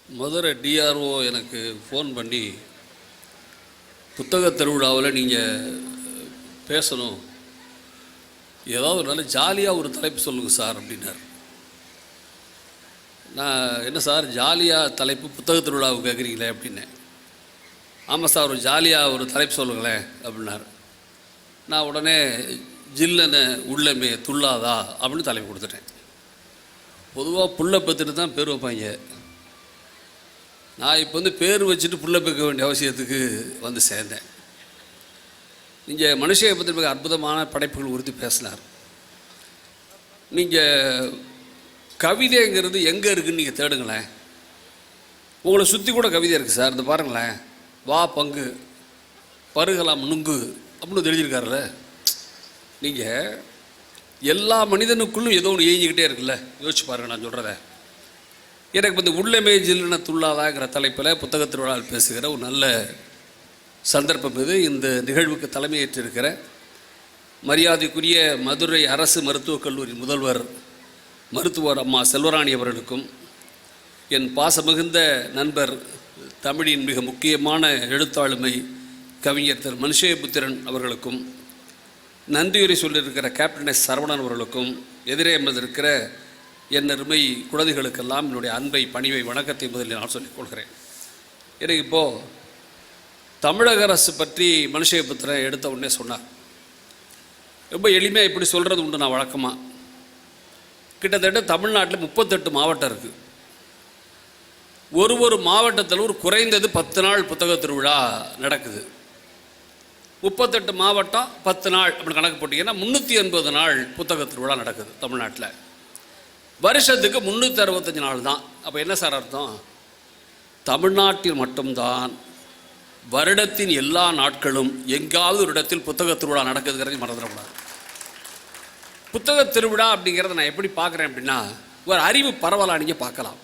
Madurai DRO எனக்கு phone பண்ணி புத்தக திருவிழாவில் நீங்கள் பேசணும், ஏதாவது ஒரு நல்ல ஜாலியாக ஒரு தலைப்பு சொல்லுங்கள் சார் அப்படின்னார். நான் என்ன சார் ஜாலியாக தலைப்பு புத்தக திருவிழாவுக்கு கேட்குறீங்களே அப்படின்னேன். ஆமாம் சார், ஒரு ஜாலியாக ஒரு தலைப்பு சொல்லுங்களேன் அப்படின்னார். நான் உடனே ஜில்லனை உள்ளமே துள்ளாதா அப்படின்னு தலைப்பு கொடுத்துட்டேன். பொதுவாக புள்ள பெற்றுட்டு தான் பேர் வைப்பாங்க. நான் இப்போ பேர் வச்சுட்டு புள்ள பெக்க வேண்டிய அவசியத்துக்கு வந்து சேர்ந்தேன். நீங்கள் மனுஷனை பற்றி மிக அற்புதமான படைப்புகள் உறுதி பேசினார். நீங்கள் கவிதைங்கிறது எங்கே இருக்குதுன்னு நீங்கள் தேடுங்களேன், உங்களை சுற்றி கூட கவிதை இருக்குது சார். இந்த பாருங்களேன், வா பங்கு பருகலாம் நுங்கு அப்படின்னு தெரிஞ்சிருக்காருல்ல. நீங்கள் எல்லா மனிதனுக்குள்ளும் ஏதோ ஒன்று ஏஞ்சிக்கிட்டே இருக்குல்ல, யோசிச்சு பாருங்கள். நான் சொல்கிறத எனக்கு இந்த உள்ளமே ஜில்லுன துள்ளாதாங்கிற தலைப்பில் புத்தக திருவிழாவில் பேசுகிற ஒரு நல்ல சந்தர்ப்பம் இது. இந்த நிகழ்வுக்கு தலைமையேற்றிருக்கிற மரியாதைக்குரிய மதுரை அரசு மருத்துவக் கல்லூரி முதல்வர் மருத்துவர் அம்மா செல்வராணி அவர்களுக்கும், என் பாசமிகுந்த நண்பர் தமிழின் மிக முக்கியமான எழுத்தாளுமை கவிஞர் திரு மனுஷயபுத்திரன் அவர்களுக்கும், நன்றியுரை சொல்லியிருக்கிற கேப்டன் எஸ் சரவணன் அவர்களுக்கும், எதிரே அமர்ந்திருக்கிற என் அருமை குழந்தைகளுக்கெல்லாம் என்னுடைய அன்பை பணிவை வணக்கத்தை முதலில் நான் சொல்லிக்கொள்கிறேன். எனக்கு இப்போது தமிழக அரசு பற்றி மனுஷயபுத்திரன் எடுத்த உடனே சொன்னார். ரொம்ப எளிமையாக இப்படி சொல்கிறது உண்டு. நான் வழக்கமாக கிட்டத்தட்ட தமிழ்நாட்டில் 38 மாவட்டம் இருக்குது. ஒரு மாவட்டத்தில் ஒரு குறைந்தது 10 நாள் புத்தக திருவிழா நடக்குது. 38 மாவட்டம் 10 நாள் அப்படி கணக்கு போட்டிங்கன்னா 380 நாள் புத்தக திருவிழா நடக்குது தமிழ்நாட்டில். வருஷத்துக்கு 365 நாள் தான். அப்போ என்ன சார் அர்த்தம்? தமிழ்நாட்டில் மட்டும்தான் வருடத்தின் எல்லா நாட்களும் எங்காவது ஒரு இடத்தில் புத்தக திருவிழா நடக்குதுங்கிறதை மறந்துடக்கூடாது. புத்தக திருவிழா அப்படிங்கிறத நான் எப்படி பார்க்குறேன் அப்படின்னா, ஒரு அறிவு பரவலாக நீங்கள் பார்க்கலாம்.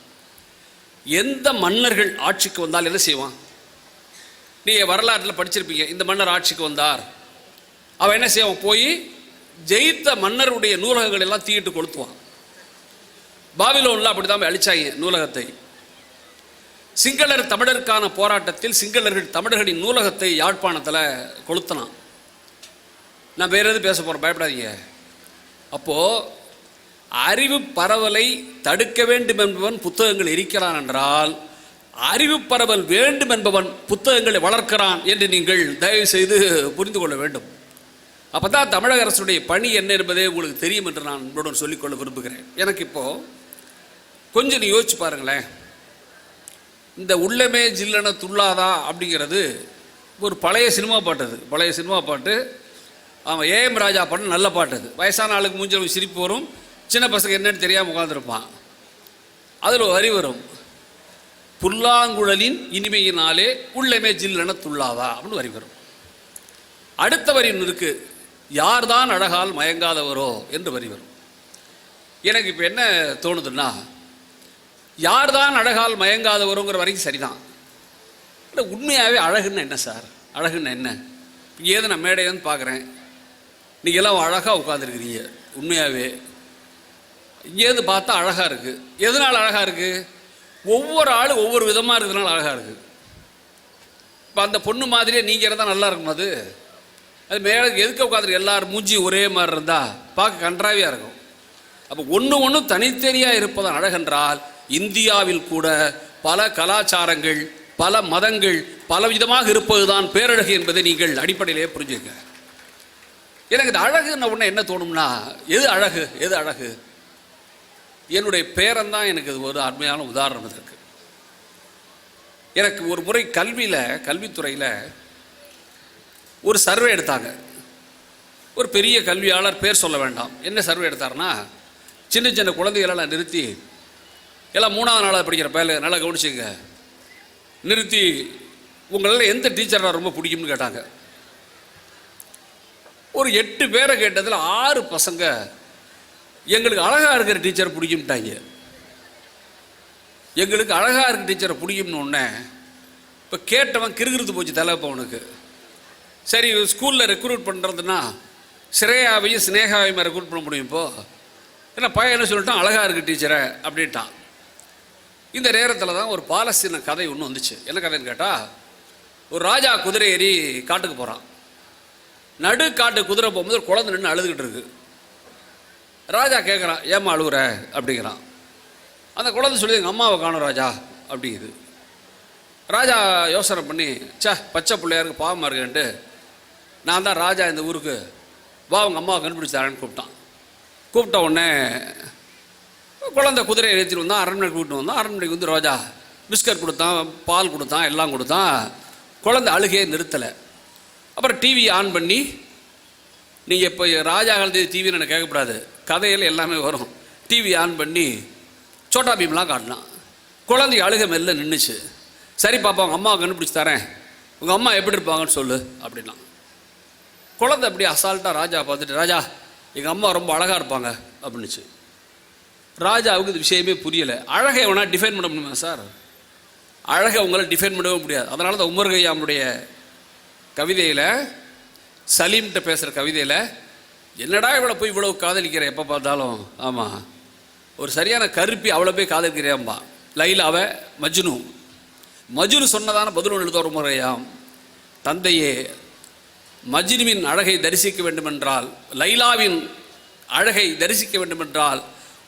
எந்த மன்னர்கள் ஆட்சிக்கு வந்தால் என்ன செய்வான்? நீங்கள் வரலாற்றில் படிச்சிருப்பீங்க. இந்த மன்னர் ஆட்சிக்கு வந்தார், அவன் என்ன செய்வான்? போய் ஜெயித்த மன்னருடைய நூலகங்கள் எல்லாம் தீயிட்டு கொளுத்துவான். பாபிலோனில் அப்படி தான் அழிச்சாங்க நூலகத்தை. சிங்களர் தமிழருக்கான போராட்டத்தில் சிங்களர்கள் தமிழர்களின் நூலகத்தை யாழ்ப்பாணத்தில் கொளுத்தினான். நான் வேறு எது பேச போகிறேன், பயப்படாதீங்க. அப்போது அறிவு பரவலை தடுக்க வேண்டும் என்பவன் புத்தகங்கள் எரிக்கிறான் என்றால், அறிவு பரவல் வேண்டும் என்பவன் புத்தகங்களை வளர்க்கிறான் என்று நீங்கள் தயவு செய்து புரிந்து கொள்ள வேண்டும். அப்போ தான் தமிழக அரசுடைய பணி என்ன என்பதே உங்களுக்கு தெரியும் என்று நான் உங்களுடன் சொல்லிக்கொள்ள விரும்புகிறேன். எனக்கு இப்போது கொஞ்சம் நீ யோசிச்சு பாருங்களேன். இந்த உள்ளமே ஜில்லன துள்ளாதா அப்படிங்கிறது ஒரு பழைய சினிமா பாட்டு. அது பழைய சினிமா பாட்டு. அவன் ஏஎம் ராஜா பாட்டு, நல்ல பாட்டு. அது வயசான ஆளுக்கு மூஞ்சல் சிரிப்பு வரும், சின்ன பசங்க என்னன்னு தெரியாமல் உட்காந்துருப்பான். அதில் ஒரு வரி வரும், புல்லாங்குழலின் இனிமையினாலே உள்ளமே ஜில்லன துள்ளாதா அப்படின்னு வரி வரும். அடுத்த வரி ஒன்று இருக்குது, யார்தான் அழகால் மயங்காதவரோ என்று வரி வரும். எனக்கு இப்போ என்ன தோணுதுன்னா, யார்தான் அழகால் மயங்காதவரோங்கிற வரைக்கும் சரிதான். இல்லை, உண்மையாகவே அழகுன்னு என்ன சார்? அழகுன்னு என்ன? ஏது நான் மேடையிலேருந்து பார்க்குறேன், நீங்கள் எல்லாம் அழகாக உட்காந்துருக்கிறீங்க. உண்மையாகவே இங்கேருந்து பார்த்தா அழகாக இருக்குது. எதனால் அழகாக இருக்குது? ஒவ்வொரு ஆளும் ஒவ்வொரு விதமாக இருக்கிறதுனால அழகாக இருக்குது. இப்போ அந்த பொண்ணு மாதிரியே நீங்கள் இருந்தால் நல்லா இருக்கும். அது மேலே எதுக்க உட்காந்துருக்கு? எல்லாரும் மூஞ்சி ஒரே மாதிரி இருந்தால் பார்க்க கன்றாவியாக இருக்கும். அப்போ ஒன்று தனித்தனியாக இருப்பதான் அழகென்றால், இந்தியாவில் கூட பல கலாச்சாரங்கள், பல மதங்கள் பல விதமாக இருப்பது தான் பேரழகு என்பதை நீங்கள் அடிப்படையிலே புரிஞ்சுக்க. எனக்கு இந்த அழகுன்ன உடனே என்ன தோணும்னா, எது அழகு எது அழகு? என்னுடைய பேரன்தான் எனக்கு இது ஒரு அருமையான உதாரணம் இதற்கு. எனக்கு ஒரு முறை கல்வித்துறையில் ஒரு சர்வே எடுத்தாங்க. ஒரு பெரிய கல்வியாளர், பேர் சொல்ல வேண்டாம், என்ன சர்வே எடுத்தாருன்னா, சின்ன சின்ன குழந்தைகளெல்லாம் நிறுத்தி, எல்லாம் 3ஆவது நாளாக படிக்கிற பேர் நல்லா கவனிச்சுங்க, நிறுத்தி உங்களால் எந்த டீச்சராக ரொம்ப பிடிக்கும்னு கேட்டாங்க. ஒரு 8 பேரை கேட்டதில் 6 பசங்க எங்களுக்கு அழகாக இருக்கிற டீச்சரை பிடிக்கும்ட்டாங்க. எங்களுக்கு அழகாக இருக்கிற டீச்சரை பிடிக்கும்னு ஒன்று. இப்போ கேட்டவன் கிறுகிறுத்து போச்சு தலைப்பவனுக்கு. சரி, ஸ்கூலில் ரெக்ரூட் பண்ணுறதுன்னா ஸ்ரேயாவையும் ஸ்னேகாவையும் ரெக்ரூட் பண்ண முடியும். இப்போது என்ன பையன் என்ன சொல்லிட்டான், அழகாக இருக்குது டீச்சரை அப்படின்ட்டான். இந்த நேரத்தில் தான் ஒரு பாலஸ்தீன கதை ஒன்று வந்துச்சு. என்ன கதைன்னு கேட்டால், ஒரு ராஜா குதிரை ஏறி காட்டுக்கு போகிறான். நடு காட்டு குதிரை போகும்போது ஒரு குழந்தை நின்று அழுதுகிட்டு இருக்கு. ராஜா கேட்குறான், ஏம்மா அழுகுற அப்படிங்கிறான். அந்த குழந்தை சொல்லி எங்கள் அம்மாவை காணும் ராஜா அப்படிங்குது. ராஜா யோசனை பண்ணி, பச்சை பிள்ளையாருக்கு பாவமாக இருக்குன்ட்டு, நான் தான் ராஜா இந்த ஊருக்கு, வா உங்கள் அம்மாவை கண்டுபிடிச்சி தரேன்னு கூப்பிட்டான். கூப்பிட்ட உடனே குழந்தை குதிரையை ஏற்றிட்டு வந்தான். அரண்மனைக்கு கூப்பிட்டு வந்தான். அரண்மனைக்கு வந்து ராஜா பிஸ்கட் கொடுத்தான், பால் கொடுத்தான், எல்லாம் கொடுத்தான். குழந்தை அழுகையை நிறுத்தலை. அப்புறம் டிவி ஆன் பண்ணி, நீங்கள் இப்போ ராஜா காலத்து டிவின்னு எனக்கு கேட்கக்கூடாது, கதையில் எல்லாமே வரும். டிவி ஆன் பண்ணி சோட்டா பீம்லாம் காட்டினான். குழந்தை அழுகை மெல்ல நின்றுச்சு. சரி பாப்பா, உங்கள் அம்மாவை கண்டுபிடிச்சி தரேன், உங்கள் அம்மா எப்படி இருப்பாங்கன்னு சொல்லு அப்படின்னா. குழந்தை அப்படி அசால்ட்டாக ராஜா பார்த்துட்டு, ராஜா எங்கள் அம்மா ரொம்ப அழகாக இருப்பாங்க அப்படின்னுச்சு. ராஜாவுக்கு இது விஷயமே புரியலை. அழகை வேணா டிஃபைன் பண்ண முடியுமா சார்? அழகை உங்களால் டிஃபைன் பண்ணவே முடியாது. அதனால தான் உமர் கய்யாமுடைய கவிதையில், சலீம்கிட்ட பேசுகிற கவிதையில், என்னடா இவ்வளோ போய் இவ்வளோ காதலிக்கிறேன் எப்போ பார்த்தாலும், ஆமாம் ஒரு சரியான கருப்பி அவ்வளோ போய் காதலிக்கிறேன்பா. லைலாவை மஜ்னு சொன்னதான பதில் எழுத ஒரு முறையாம், தந்தையே மஜ்னுவின் அழகை தரிசிக்க வேண்டுமென்றால், லைலாவின் அழகை தரிசிக்க வேண்டுமென்றால்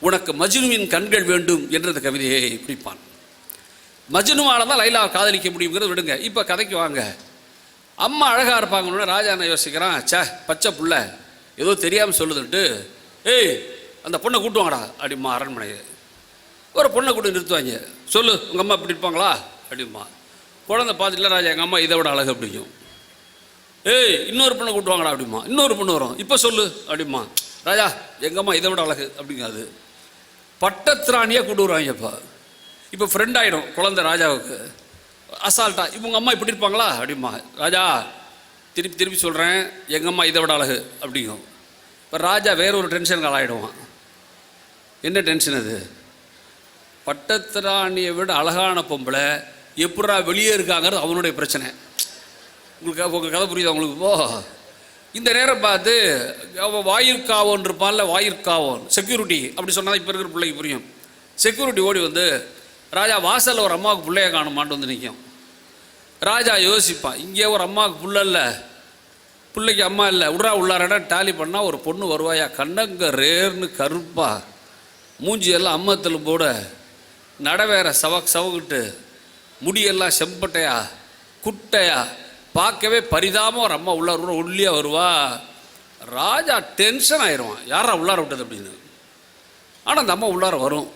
உனக்கு மஜ்னுவின் கண்கள் வேண்டும் என்றது கவிதையை குறிப்பான். மஜ்னுவால் தான் லைலாவை காதலிக்க முடியுங்கிறது விடுங்க. இப்போ கதைக்கு வாங்க. அம்மா அழகாக இருப்பாங்கன்னு ராஜா என்ன யோசிக்கிறான், பச்சை புள்ள ஏதோ தெரியாமல் சொல்லுதுன்ட்டு, ஏய் அந்த பொண்ணை கூட்டுவாங்கடா அப்படிமா. அரண்மனையை ஒரு பொண்ணை கூட்டு நிறுத்துவாங்க. சொல்லு உங்கள் அம்மா இப்படி இருப்பாங்களா அப்படிமா. குழந்தை பார்த்துட்டுல, ராஜா எங்கள் அம்மா இதை விட அழகு அப்படிங்கும். ஏய் இன்னொரு பொண்ணை கூட்டுவாங்கடா அப்படிமா. இன்னொரு பொண்ணு வரும், இப்போ சொல்லு அப்படிமா. ராஜா எங்கள் அம்மா இதை விட அழகு அப்படிங்காது. பட்டத்திராணியாக கூட்டு வருவாங்கப்பா. இப்போ ஃப்ரெண்ட் ஆகிடும் குழந்தை ராஜாவுக்கு. அசால்ட்டா இவங்க அம்மா இப்படி இருப்பாங்களா அப்படிமா. ராஜா திருப்பி சொல்கிறேன், எங்கள் அம்மா இதை விட அழகு அப்படிங்கும். இப்போ ராஜா வேற ஒரு டென்ஷனுக்கு ஆளாயிடுவான். என்ன டென்ஷன் அது? பட்டத்திராணியை விட அழகான பொம்பளை எப்படா வெளியே இருக்காங்கிறது அவனுடைய பிரச்சனை. உங்கள் கதை புரியுதா உங்களுக்கு? இப்போ இந்த நேரம் பார்த்து வாயிற்காவோன் இருப்பான்ல, வாயிற்காவோன் செக்யூரிட்டி அப்படி சொன்னால் இப்போ இருக்கிற பிள்ளைக்கு புரியும். செக்யூரிட்டி ஓடி வந்து, ராஜா வாசலில் ஒரு அம்மாவுக்கு பிள்ளைய காணுமான்ட்டு வந்து நிற்கும். ராஜா யோசிப்பான், இங்கே ஒரு அம்மாவுக்கு புள்ள இல்லை, பிள்ளைக்கு அம்மா இல்லை, உள்ளாரடா டாலி பண்ணால் ஒரு பொண்ணு வருவாயா, கண்டங்க ரேர்னு கருப்பா, மூஞ்சியெல்லாம் அம்மத்தில் போட, நட வேற சவக்கிட்டு, முடியெல்லாம் செம்பட்டையா குட்டையா, பார்க்கவே பரிதாமல் ஒரு அம்மா உள்ளார ஒல்லியாக வருவா. ராஜா டென்ஷன் ஆயிடுவான், யாரா உள்ளார விட்டது அப்படின்னு. ஆனால் அந்த அம்மா உள்ளார வரும்.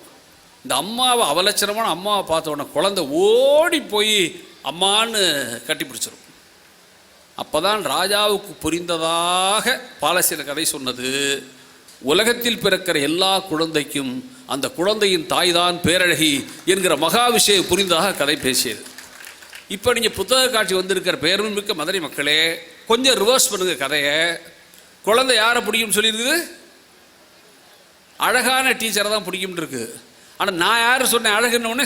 இந்த அம்மாவை அவலட்சணமான அம்மாவை பார்த்த உடனே குழந்தை ஓடி போய் அம்மான்னு கட்டி பிடிச்சிடும். அப்போ தான் ராஜாவுக்கு புரிந்ததாக பாலஸ்தீன கதை சொன்னது, உலகத்தில் பிறக்கிற எல்லா குழந்தைக்கும் அந்த குழந்தையின் தாய்தான் பேரழகி என்கிற மகா விஷயம் புரிந்ததாக கதை பேசியது. இப்போ நீங்கள் புத்தக காட்சி வந்திருக்கிற பேருமிக்க மதுரை மக்களே, கொஞ்சம் ரிவர்ஸ் பண்ணுங்க கதையை. குழந்தை யாரை பிடிக்கும்னு சொல்லியிருக்குது? அழகான டீச்சரை தான் பிடிக்கும்னு இருக்கு. ஆனால் நான் யார் சொன்னேன் அழகுன்னு உடனே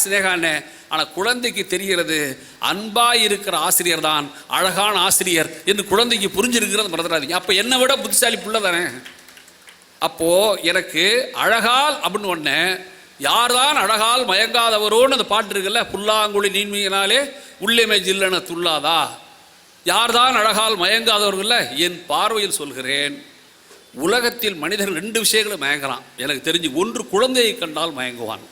சினேகான்னு. ஆனால் குழந்தைக்கு தெரிகிறது அன்பாக இருக்கிற ஆசிரியர் தான் அழகான ஆசிரியர் என்று குழந்தைக்கு புரிஞ்சிருக்கிறது மறந்துடாதீங்க. அப்போ என்னை விட புத்திசாலி புள்ள தானே. அப்போது எனக்கு அழகால் அப்படின்னு ஒன்று, யார்தான் அழகால் மயங்காதவரோன்னு அந்த பாட்டு இருக்குல்ல, புல்லாங்குழி நீண்மையினாலே உள்ளேமே ஜில்லன துள்ளாதா, யார்தான் அழகால் மயங்காதவர்கள. என் பார்வையில் சொல்கிறேன், உலகத்தில் மனிதர்கள் 2 விஷயங்களும் மயங்குறான் எனக்கு தெரிஞ்சு. ஒன்று, குழந்தையை கண்டால் மயங்குவான்.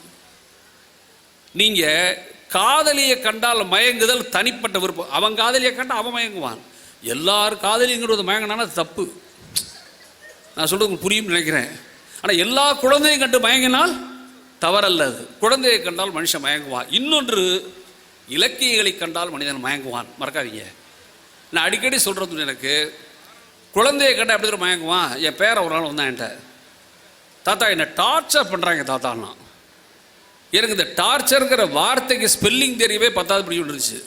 நீங்கள் காதலியை கண்டால் மயங்குதல் தனிப்பட்ட விருப்பம். அவன் காதலியை கண்டால் அவன் மயங்குவான். எல்லாரும் காதலிங்கிறது மயங்கினானா அது தப்பு. நான் சொல்கிறது உங்களுக்கு புரியும் நினைக்கிறேன். ஆனால் எல்லா குழந்தையும் கண்டு மயங்கினால் தவறல்ல. அது குழந்தையை கண்டால் மனுஷன் மயங்குவான். இன்னொன்று, இலக்கியங்களை கண்டால் மனிதன் மயங்குவான். மறக்காதீங்க. நான் அடிக்கடி சொல்கிறது, எனக்கு குழந்தையை கண்டால் எப்படி தூரம் மயங்குவான். என் பேரை ஒரு நாள் வந்தான் என்கிட்ட, தாத்தா என்னை டார்ச்சர் பண்ணுறாங்க தாத்தான்னா. எனக்கு இந்த டார்ச்சருங்கிற வார்த்தைக்கு ஸ்பெல்லிங் தெரியவே 10வது படி இருந்துச்சு.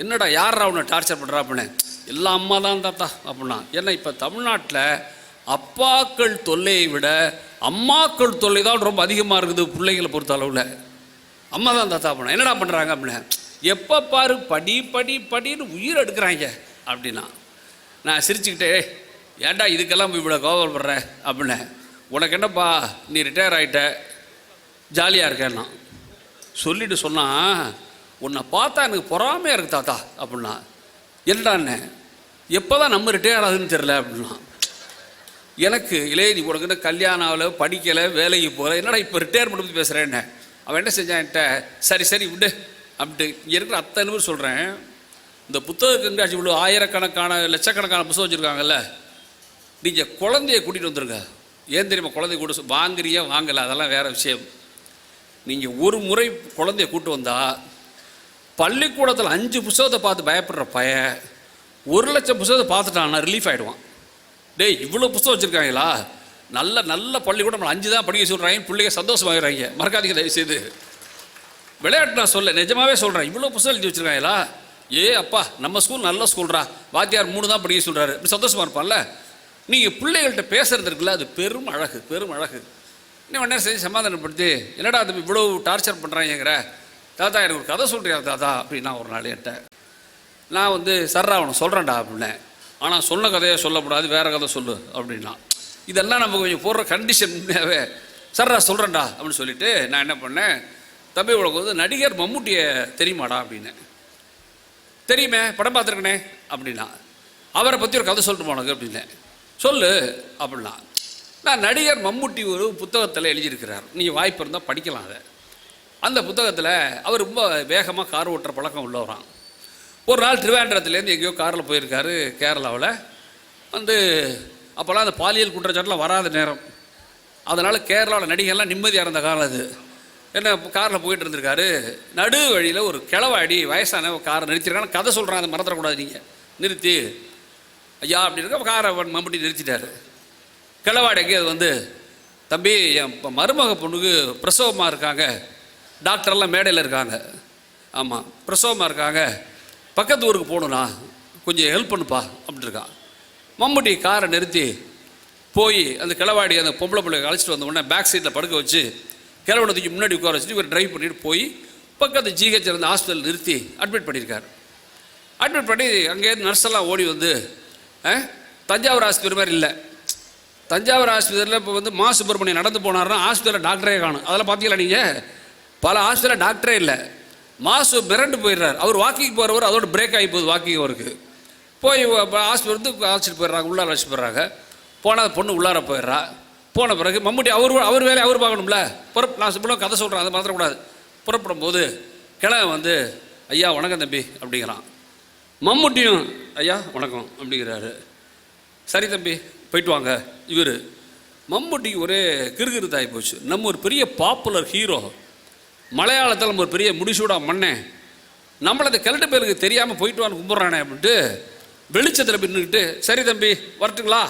என்னடா யாரா உன்னை டார்ச்சர் பண்ணுறா அப்படின்னு. எல்லா அம்மா தான் தாத்தா அப்படின்னா. ஏன்னா இப்போ தமிழ்நாட்டில் அப்பாக்கள் தொல்லையை விட அம்மாக்கள் தொல்லை தான் ரொம்ப அதிகமாக இருக்குது பிள்ளைங்களை பொறுத்த அளவில். அம்மா தான் தாத்தா பண்ண என்னடா பண்ணுறாங்க அப்படின்னு. எப்போ பாரு படின்னு உயிர் எடுக்கிறாங்க அப்படின்னா. நான் சிரிச்சுக்கிட்டே, ஏன்டா இதுக்கெல்லாம் இவ்வளோ கோவப்படுற அப்படின்னு. உனக்கு என்னப்பா, நீ ரிட்டையர் ஆகிட்ட, ஜாலியாக இருக்கேன்னா. சொல்லிட்டு சொன்னான், உன்னை பார்த்தா எனக்கு பொறாமையாக இருக்கு தாத்தா அப்படின்னா. என்னடாண்ணே, எப்போ தான் நம்ம ரிட்டையர் ஆகுதுன்னு தெரில அப்படின்னா. எனக்கு இளைய நீ உனக்குன்னு கல்யாணம் ஆகலை, படிக்கலை, வேலைக்கு போகல, என்னடா இப்போ ரிட்டையர்மெண்ட் பற்றி பேசுகிறேன்னு. அவன் என்ன செஞ்சான்ட்ட, சரி விடு அப்படின்ட்டு. இங்கே இருக்கிற அத்தனை பேர் சொல்கிறேன், இந்த புத்தக கண்காட்சி இவ்வளோ ஆயிரக்கணக்கான லட்சக்கணக்கான புத்தகம் வச்சுருக்காங்கல்ல, நீங்கள் குழந்தைய கூட்டிகிட்டு வந்துருங்க. ஏன் தெரியுமா குழந்தைய கூட்ட வாங்குறியா வாங்கலை அதெல்லாம் வேறு விஷயம். நீங்கள் ஒரு முறை குழந்தைய கூட்டு வந்தால் பள்ளிக்கூடத்தில் 5 புத்தகத்தை பார்த்து பயப்படுற பையன் 1,00,000 புத்தகத்தை பார்த்துட்டான்னா ரிலீஃப் ஆகிடுவான். டேய் இவ்வளோ புத்தகம் வச்சுருக்காங்களா, நல்ல பள்ளிக்கூடம் நம்ம 5 தான் படிக்க சொல்கிறாங்க, பிள்ளைங்க சந்தோஷமாகறாங்க. மறக்காதீங்க தயவு செய்து. விளையாட்டு நான் சொல்ல, நிஜமாகவே சொல்கிறேன். இவ்வளோ புத்தகம் எழுதி வச்சுருக்காங்களா, அப்பா நம்ம ஸ்கூல் நல்ல ஸ்கூல்ரா, வாத்தியார் 3 தான் படிக்க சொல்கிறாரு, இப்படி சந்தோஷமாக இருப்பான்ல. நீங்கள் பிள்ளைகள்கிட்ட பேசுறது இருக்குல்ல, அது பெரும் அழகு. இன்னும் உடனே செஞ்சு சமாதானப்படுத்தி, என்னடா அது இவ்வளோ டார்ச்சர் பண்ணுறாங்கிற, தாத்தா எனக்கு ஒரு கதை சொல்கிறியா தாத்தா அப்படின்னா. ஒரு நாள் என்கிட்ட நான் சர்ரா அவனை சொல்கிறேன்டா அப்படின்னேன். ஆனால் சொன்ன கதையை சொல்லக்கூடாது, வேறு கதை சொல்லு அப்படின்னா. இதெல்லாம் நம்ம கொஞ்சம் போடுற கண்டிஷன். உண்மையாகவே சர்ரா சொல்கிறேன்டா அப்படின்னு சொல்லிவிட்டு நான் என்ன பண்ணேன், தம்பி உனக்கு நடிகர் மம்முட்டியை தெரியுமாடா அப்படின்னேன். தெரியுமே, படம் பார்த்துருக்கனே அப்படின்னா. அவரை பற்றி ஒரு கதை சொல்லிட்டு உனக்கு அப்படின்னேன். சொல்லு அப்படின்னா. நான் நடிகர் மம்முட்டி ஒரு புத்தகத்தில் எழுதியிருக்கிறார், நீங்கள் வாய்ப்பு இருந்தால் படிக்கலாம் அதை. அந்த புத்தகத்தில் அவர் ரொம்ப வேகமாக கார் ஓட்டுற பழக்கம் உள்ளவரான். ஒரு நாள் திருவேண்டரத்துலேருந்து எங்கேயோ காரில் போயிருக்காரு கேரளாவில். அப்போல்லாம் அந்த பாலியல் குற்றச்சாட்டுலாம் வராத நேரம். அதனால் கேரளாவில் நடிகர்லாம் நிம்மதியாக இருந்த காலம் அது. என்ன காரில் போயிட்டு இருந்திருக்காரு. நடு வழியில் ஒரு கிழவாடி வயசான காரை நிறுத்திருக்காங்க. கதை சொல்கிறாங்க, அதை மறந்துடக்கூடாது நீங்கள். நிறுத்தி ஐயா அப்படி இருக்க காரை மம்முட்டி நிறுத்திட்டார். கிழவாடி எங்கேயாவது தம்பி என் மருமக பொண்ணுக்கு பிரசவமாக இருக்காங்க, டாக்டர்லாம் மேடையில் இருக்காங்க, ஆமாம் பிரசவமாக இருக்காங்க, பக்கத்து ஊருக்கு போகணுண்ணா, கொஞ்சம் ஹெல்ப் பண்ணுப்பா அப்படின்ட்டு இருக்கான். மம்முட்டி காரை நிறுத்தி போய் அந்த கிழவாடி அந்த பொம்பளை பிள்ளைங்க அழைச்சிட்டு வந்த உடனே பேக் சீட்டில் படுக்க வச்சு கிழவனை தூக்கி முன்னாடி உட்கார வச்சுட்டு இவர் ட்ரைவ் பண்ணிட்டு போய் பக்கத்து ஜிஹெச் இருந்த ஹாஸ்பிட்டல் நிறுத்தி அட்மிட் பண்ணியிருக்காரு. அட்மிட் பண்ணி அங்கேருந்து நர்ஸெல்லாம் ஓடி தஞ்சாவூர் ஆஸ்பத்திரி மாதிரி இல்லை. தஞ்சாவூர் ஆஸ்பத்திரியில் இப்போ மா சுப்பிரமணியம் நடந்து போனார்னா ஆஸ்பத்திரியில் டாக்டரே காணும். அதெல்லாம் பார்த்தீங்களா நீங்கள்? பல ஆஸ்பத்திரியில் டாக்டரே இல்லை. மாசு மிரண்டு போயிடுறார். அவர் வாக்கிங் போகிறவர் அதோட பிரேக் ஆகி போகுது வாக்கிங் அவருக்கு. போய் ஆஸ்பத்திரி அழைச்சிட்டு போயிடுறாங்க, உள்ளார அழைச்சிட்டு போயிடுறாங்க. போனால் பொண்ணு உள்ளார போயிடுறா. போன பிறகு மம்முட்டி அவர் வேலையை அவர் பார்க்கணும்ல. நான் சிம்பிளாக கதை சொல்கிறேன், அதை மாத்திரக்கூடாது. புறப்படும் போது கிழவன் ஐயா வணக்கம் தம்பி அப்படிங்கிறான். மம்முட்டியும் ஐயா வணக்கம் அப்படிங்கிறாரு. சரி தம்பி போயிட்டு வாங்க. இவர் மம்முட்டிக்கு ஒரே கிறுகிறுத்தாகி போச்சு. நம்ம ஒரு பெரிய பாப்புலர் ஹீரோ, மலையாளத்தில் நம்ம ஒரு பெரிய முடிசூடா மண்ணே, நம்மளை அந்த கிழட்டு பேருக்கு தெரியாமல் போயிட்டு வான்னு கும்பிட்றானே அப்படின்ட்டு வெளிச்சத்தில் பின்னுக்கிட்டு சரி தம்பி வரட்டுங்களா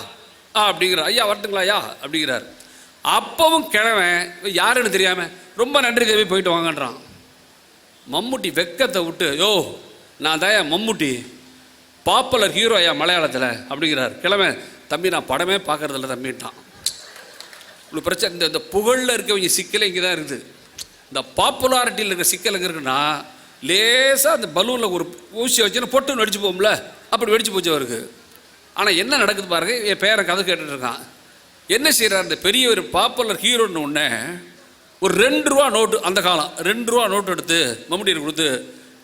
அப்படிங்கிற. ஐயா வரட்டுங்களா ஐயா அப்படிங்கிறார். அப்பவும் கிழவன் யாருன்னு தெரியாமல் ரொம்ப நன்றி தேவி போயிட்டு வாங்கன்றான். மம்முட்டி வெக்கத்தை விட்டு நான் தான் மம்முட்டி பாப்புலர் ஹீரோ ஐயா மலையாளத்தில் அப்படிங்கிறார். கிழவன் தம்பி நான் படமே பார்க்கறதில்ல தம்பிட்டான். உங்களுக்கு பிரச்சனை இந்த புகழில் இருக்கவங்க சிக்கல் இங்கே தான் இருக்குது. இந்த பாப்புலாரிட்டியில் இருக்கிற சிக்கல் எங்கே இருக்குன்னா, லேசாக அந்த பலூனில் ஒரு ஊசி வச்சுன்னா பொட்டுன்னு வெடிச்சு போகும்ல, அப்படி வெடிச்சு போச்சு அவருக்கு. ஆனால் என்ன நடக்குது பாருங்க, என் பேரை கதை கேட்டுட்டு இருக்கான். என்ன செய்கிறார், இந்த பெரிய ஒரு பாப்புலர் ஹீரோன்னு ஒன்று ஒரு 2 ரூபா நோட்டு, அந்த காலம் 2 ரூபா நோட்டு எடுத்து மம்முட்டியை கொடுத்து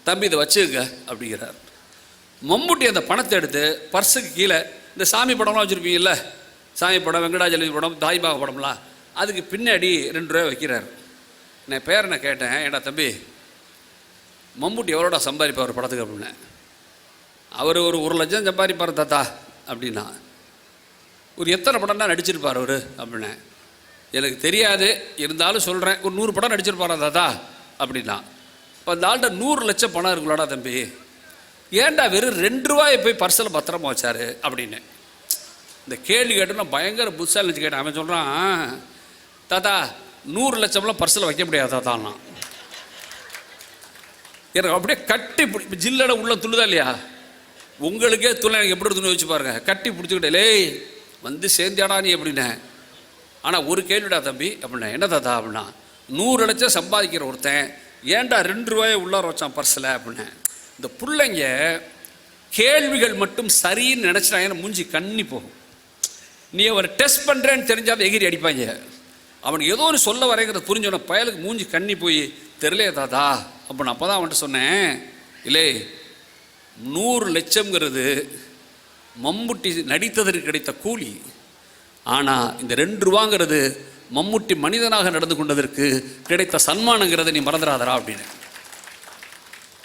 தம்பி இதை வச்சுக்க அப்படிங்கிறார். மம்முட்டி அந்த பணத்தை எடுத்து பர்ஸுக்கு கீழே இந்த சாமி படம்லாம் வச்சுருப்பீங்கல்ல, சாமி படம், வெங்கடாஜலபதி படம், தாய்பாக படம்லாம், அதுக்கு பின்னாடி 2 ரூபா வைக்கிறார். நான் பேரனை கேட்டேன், ஏடா தம்பி மம்முட்டி எவ்வளோடா சம்பாதிப்பார் ஒரு படத்துக்கு அப்படின்னேன். அவர் ஒரு 1 லட்சம் சம்பாதிப்பார் தாத்தா அப்படின்னா. ஒரு எத்தனை படம் தான் நடிச்சிருப்பார் அவர் அப்படின்னேன். எனக்கு தெரியாது, இருந்தாலும் சொல்கிறேன், ஒரு 100 படம் நடிச்சிருப்பாரா தாத்தா அப்படின்னா. இப்போ அந்த ஆள்கிட்ட 100 லட்சம் பணம் இருக்குல்லடா தம்பி, ஏன்டா வெறும் 2 ரூபாயை போய் பர்ஸில் பத்திரமா வச்சார் அப்படின்னு. இந்த கேள்வி கேட்டு நான் பயங்கர புதுசாக நினச்சி கேட்டேன். அவன் சொல்கிறான், தாத்தா 100 லட்சம்லாம் பர்ஸில் வைக்க முடியாது தாத்தான்னா. எனக்கு அப்படியே கட்டி பிடி ஜில்லட உள்ள துள்ளுதா இல்லையா, உங்களுக்கே துள்ள எனக்கு எப்படி துணி வச்சு பாருங்க. கட்டி பிடிச்சிக்கிட்டே லேய் சேர்ந்தியாடா நீ அப்படின்னேன். ஆனால் ஒரு கேள்விடா தம்பி அப்படின்னா. என்ன தாத்தா அப்படின்னா, 100 லட்சம் சம்பாதிக்கிற ஒருத்தன் ஏன்டா 2 ரூபாயை உள்ளார வச்சான் பர்ஸில் அப்படின்னேன். இந்த பிள்ளைங்க கேள்விகள் மட்டும் சரின்னு நினச்சிட்டாங்கன்னா மூஞ்சி கண்ணி போகும். நீ அவரை டெஸ்ட் பண்ணுறேன்னு தெரிஞ்சால் எகிரி அடிப்பாங்க. அவனுக்கு ஏதோ ஒன்று சொல்ல வரைங்கிறத புரிஞ்சவன பயலுக்கு மூஞ்சி கண்ணி போய் தெரியலையே தாத்தா. அப்போ நான் அப்போ தான் அவன்கிட்ட சொன்னேன், இல்லை 100 லட்சம்ங்கிறது மம்முட்டி நடித்ததற்கு கிடைத்த கூலி. ஆனால் இந்த 2 ரூபாங்கிறது மம்முட்டி மனிதனாக நடந்து கொண்டதற்கு கிடைத்த சன்மானங்கிறத நீ மறந்துடாதரா அப்படின்னு.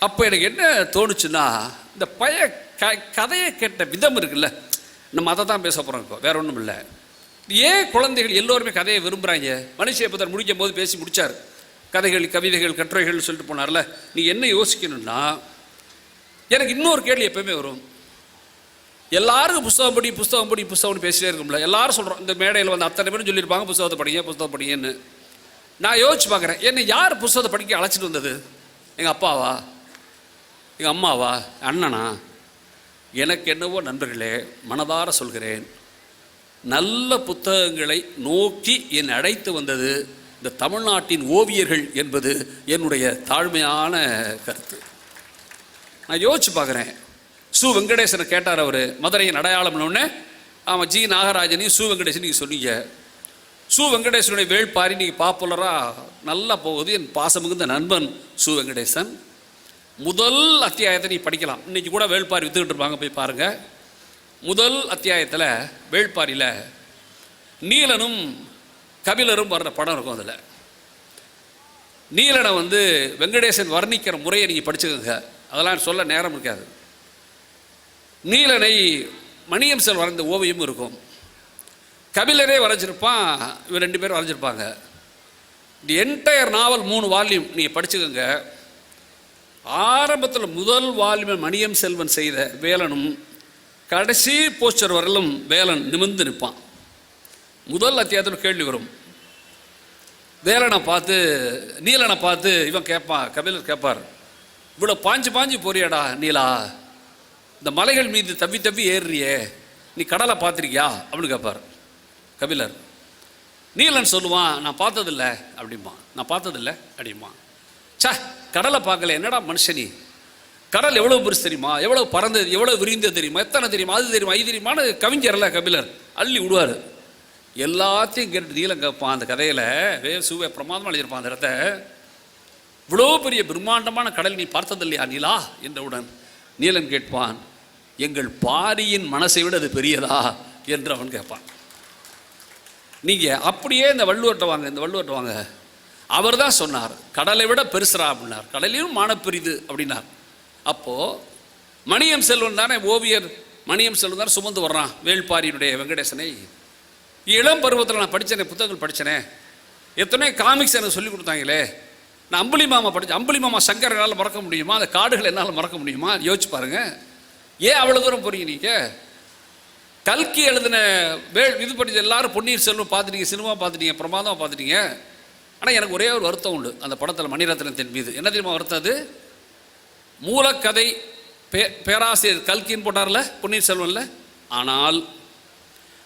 அப்போ எனக்கு என்ன தோணுச்சுன்னா, இந்த கதையை கேட்ட விதம் இருக்குல்ல, நம்ம அதை தான் பேச போகிறோம். இப்போ வேற ஒன்றும் இல்லை. ஏன் குழந்தைகள் எல்லோருமே கதையை விரும்புகிறாங்க? மனுஷன் முடிக்கும் போது பேசி முடித்தார். கதைகள், கவிதைகள், கட்டுரைகள் சொல்லிட்டு போனார்ல. நீ என்ன யோசிக்கணும்னா, எனக்கு இன்னொரு கேள்வி எப்பவுமே வரும். எல்லாருக்கும் புஸ்தகம் படி பேசிட்டே இருக்கும்ல. எல்லாரும் சொல்கிறோம், இந்த மேடையில் வந்து அத்தனை பேரும் சொல்லியிருப்பாங்க புஸ்தகம் படிங்கன்னு. நான் யோசிச்சு பார்க்குறேன், என்னை யார் புஸ்தகத்தை படிக்க அழைச்சிட்டு வந்தது? எங்கள் அப்பாவா, எங்கள் அம்மாவா, அண்ணனா? எனக்கு என்னவோ நண்பர்களே, மனதார சொல்கிறேன், நல்ல புத்தகங்களை நோக்கி என்னை அழைத்து வந்தது இந்த தமிழ்நாட்டின் ஓவியர்கள் என்பது என்னுடைய தாழ்மையான கருத்து. நான் யோசிச்சு பார்க்குறேன். சு வெங்கடேசனை கேட்டார் அவர், மதுரையின் அடையாளம்னு. ஆமாம், ஜி நாகராஜனையும் சு வெங்கடேசன் நீங்கள் சொன்னீங்க. சு வெங்கடேசனுடைய வேள்பாரி நீங்கள் பாப்புலராக நல்லா போகுது. என் பாசமிகுந்த நண்பன் சு வெங்கடேசன். முதல் அத்தியாயத்தை நீ படிக்கலாம். இன்றைக்கி கூட வேள்பாரி வித்துக்கிட்டு இருப்பாங்க, போய் பாருங்கள். முதல் அத்தியாயத்தில் வேள்பாரியில் நீலனும் கபிலரும் வர்ற படம் இருக்கும். அதில் நீலனை வந்து வெங்கடேசன் வர்ணிக்கிற முறையை நீங்கள் படிச்சுக்கோங்க, அதெல்லாம் சொல்ல நேரம் இருக்காது. நீலனை மணியம் செல் வரைந்த ஓவியமும் இருக்கும். கபிலரே வரைஞ்சிருப்பான், இவர் 2 பேரும் வரைஞ்சிருப்பாங்க. தி என்டையர் நாவல் 3 வால்யூம் நீங்கள் படிச்சுக்கோங்க. ஆரம்பத்தில் முதல் வால்யூம் மணியம் செல்வன் செய்த வேலனும் கடைசி போஸ்டர் வரலும் வேலன் நிமிர்ந்து நிற்பான். முதல் அத்தியாயத்தில் கேள்வி வரும். வேலனை பார்த்து, நீலனை பார்த்து இவன் கேட்பான், கபிலர் கேட்பார், இவ்வளோ பாஞ்சு போறியாடா நீலா, இந்த மலைகள் மீது தப்பி ஏறுறியே, நீ கடலை பார்த்துருக்கியா அப்படின்னு கேட்பார் கபிலர். நீலன் சொல்லுவான், நான் பார்த்ததில்லை அப்படிம்பான். நான் பார்த்ததில்லை அப்படிம்பான். சா, கடலை பார்க்கல, என்னடா மனுஷனி, கடல் எவ்வளோ பெருசு தெரியுமா, எவ்வளோ பறந்தது, எவ்வளோ விரிந்தது தெரியுமா, எத்தனை தெரியுமா, அது தெரியுமா, இது தெரியுமான்னு கவிஞர்ல கபிலர் அள்ளி விடுவார். எல்லாத்தையும் கேட்டு நீலம் கேட்பான். அந்த கதையில் சூவை பிரமாதமாக எழுதியிருப்பான். அந்த இடத்த, இவ்வளோ பெரிய பிரம்மாண்டமான கடல் நீ பார்த்ததில்லையா நீலா என்றவுடன் நீலன் கேட்பான், எங்கள் பாரியின் மனசை விட அது பெரியதா என்று அவன் கேட்பான். நீங்கள் அப்படியே இந்த வள்ளுவர்கிட்ட வாங்க, அவர் தான் சொன்னார், கடலை விட பெருசுரா அப்படின்னார், கடலையும் மானப்பெரிது அப்படின்னார். அப்போது மணியம் செல்வன் தானே ஓவியர், மணியம் செல்வன் தானே சுமந்து வர்றான் வேள்பாரியினுடைய வெங்கடேசனை. இளம் பருவத்தில் நான் படித்தேனே, புத்தகங்கள் படித்தேனே, எத்தனை காமிக்ஸ் எனக்கு சொல்லிக் கொடுத்தாங்களே. நான் அம்புலி மாமா படித்தேன். அம்புலி மாமா சங்கர் என்னால் மறக்க முடியுமா? அந்த காடுகள் என்னால் மறக்க முடியுமா? யோசிச்சு பாருங்கள். ஏன் அவ்வளோ தூரம் போகிறீங்க நீங்கள்? கல்கி எழுதின இது படித்த எல்லாரும் பொன்னியின் செல்வன் பார்த்துட்டீங்க, சினிமா பார்த்துட்டீங்க, பிரமாதமாக பார்த்துட்டீங்க. ஆனால் எனக்கு ஒரே ஒரு வருத்தம் உண்டு அந்த படத்தில், மணிரத்னத்தின் மீது. என்ன தெரியுமா வருத்தம்? அது மூலக்கதை பேராசிரியர் கல்கின்னு போட்டார்ல பொன்னியின் செல்வனில். ஆனால்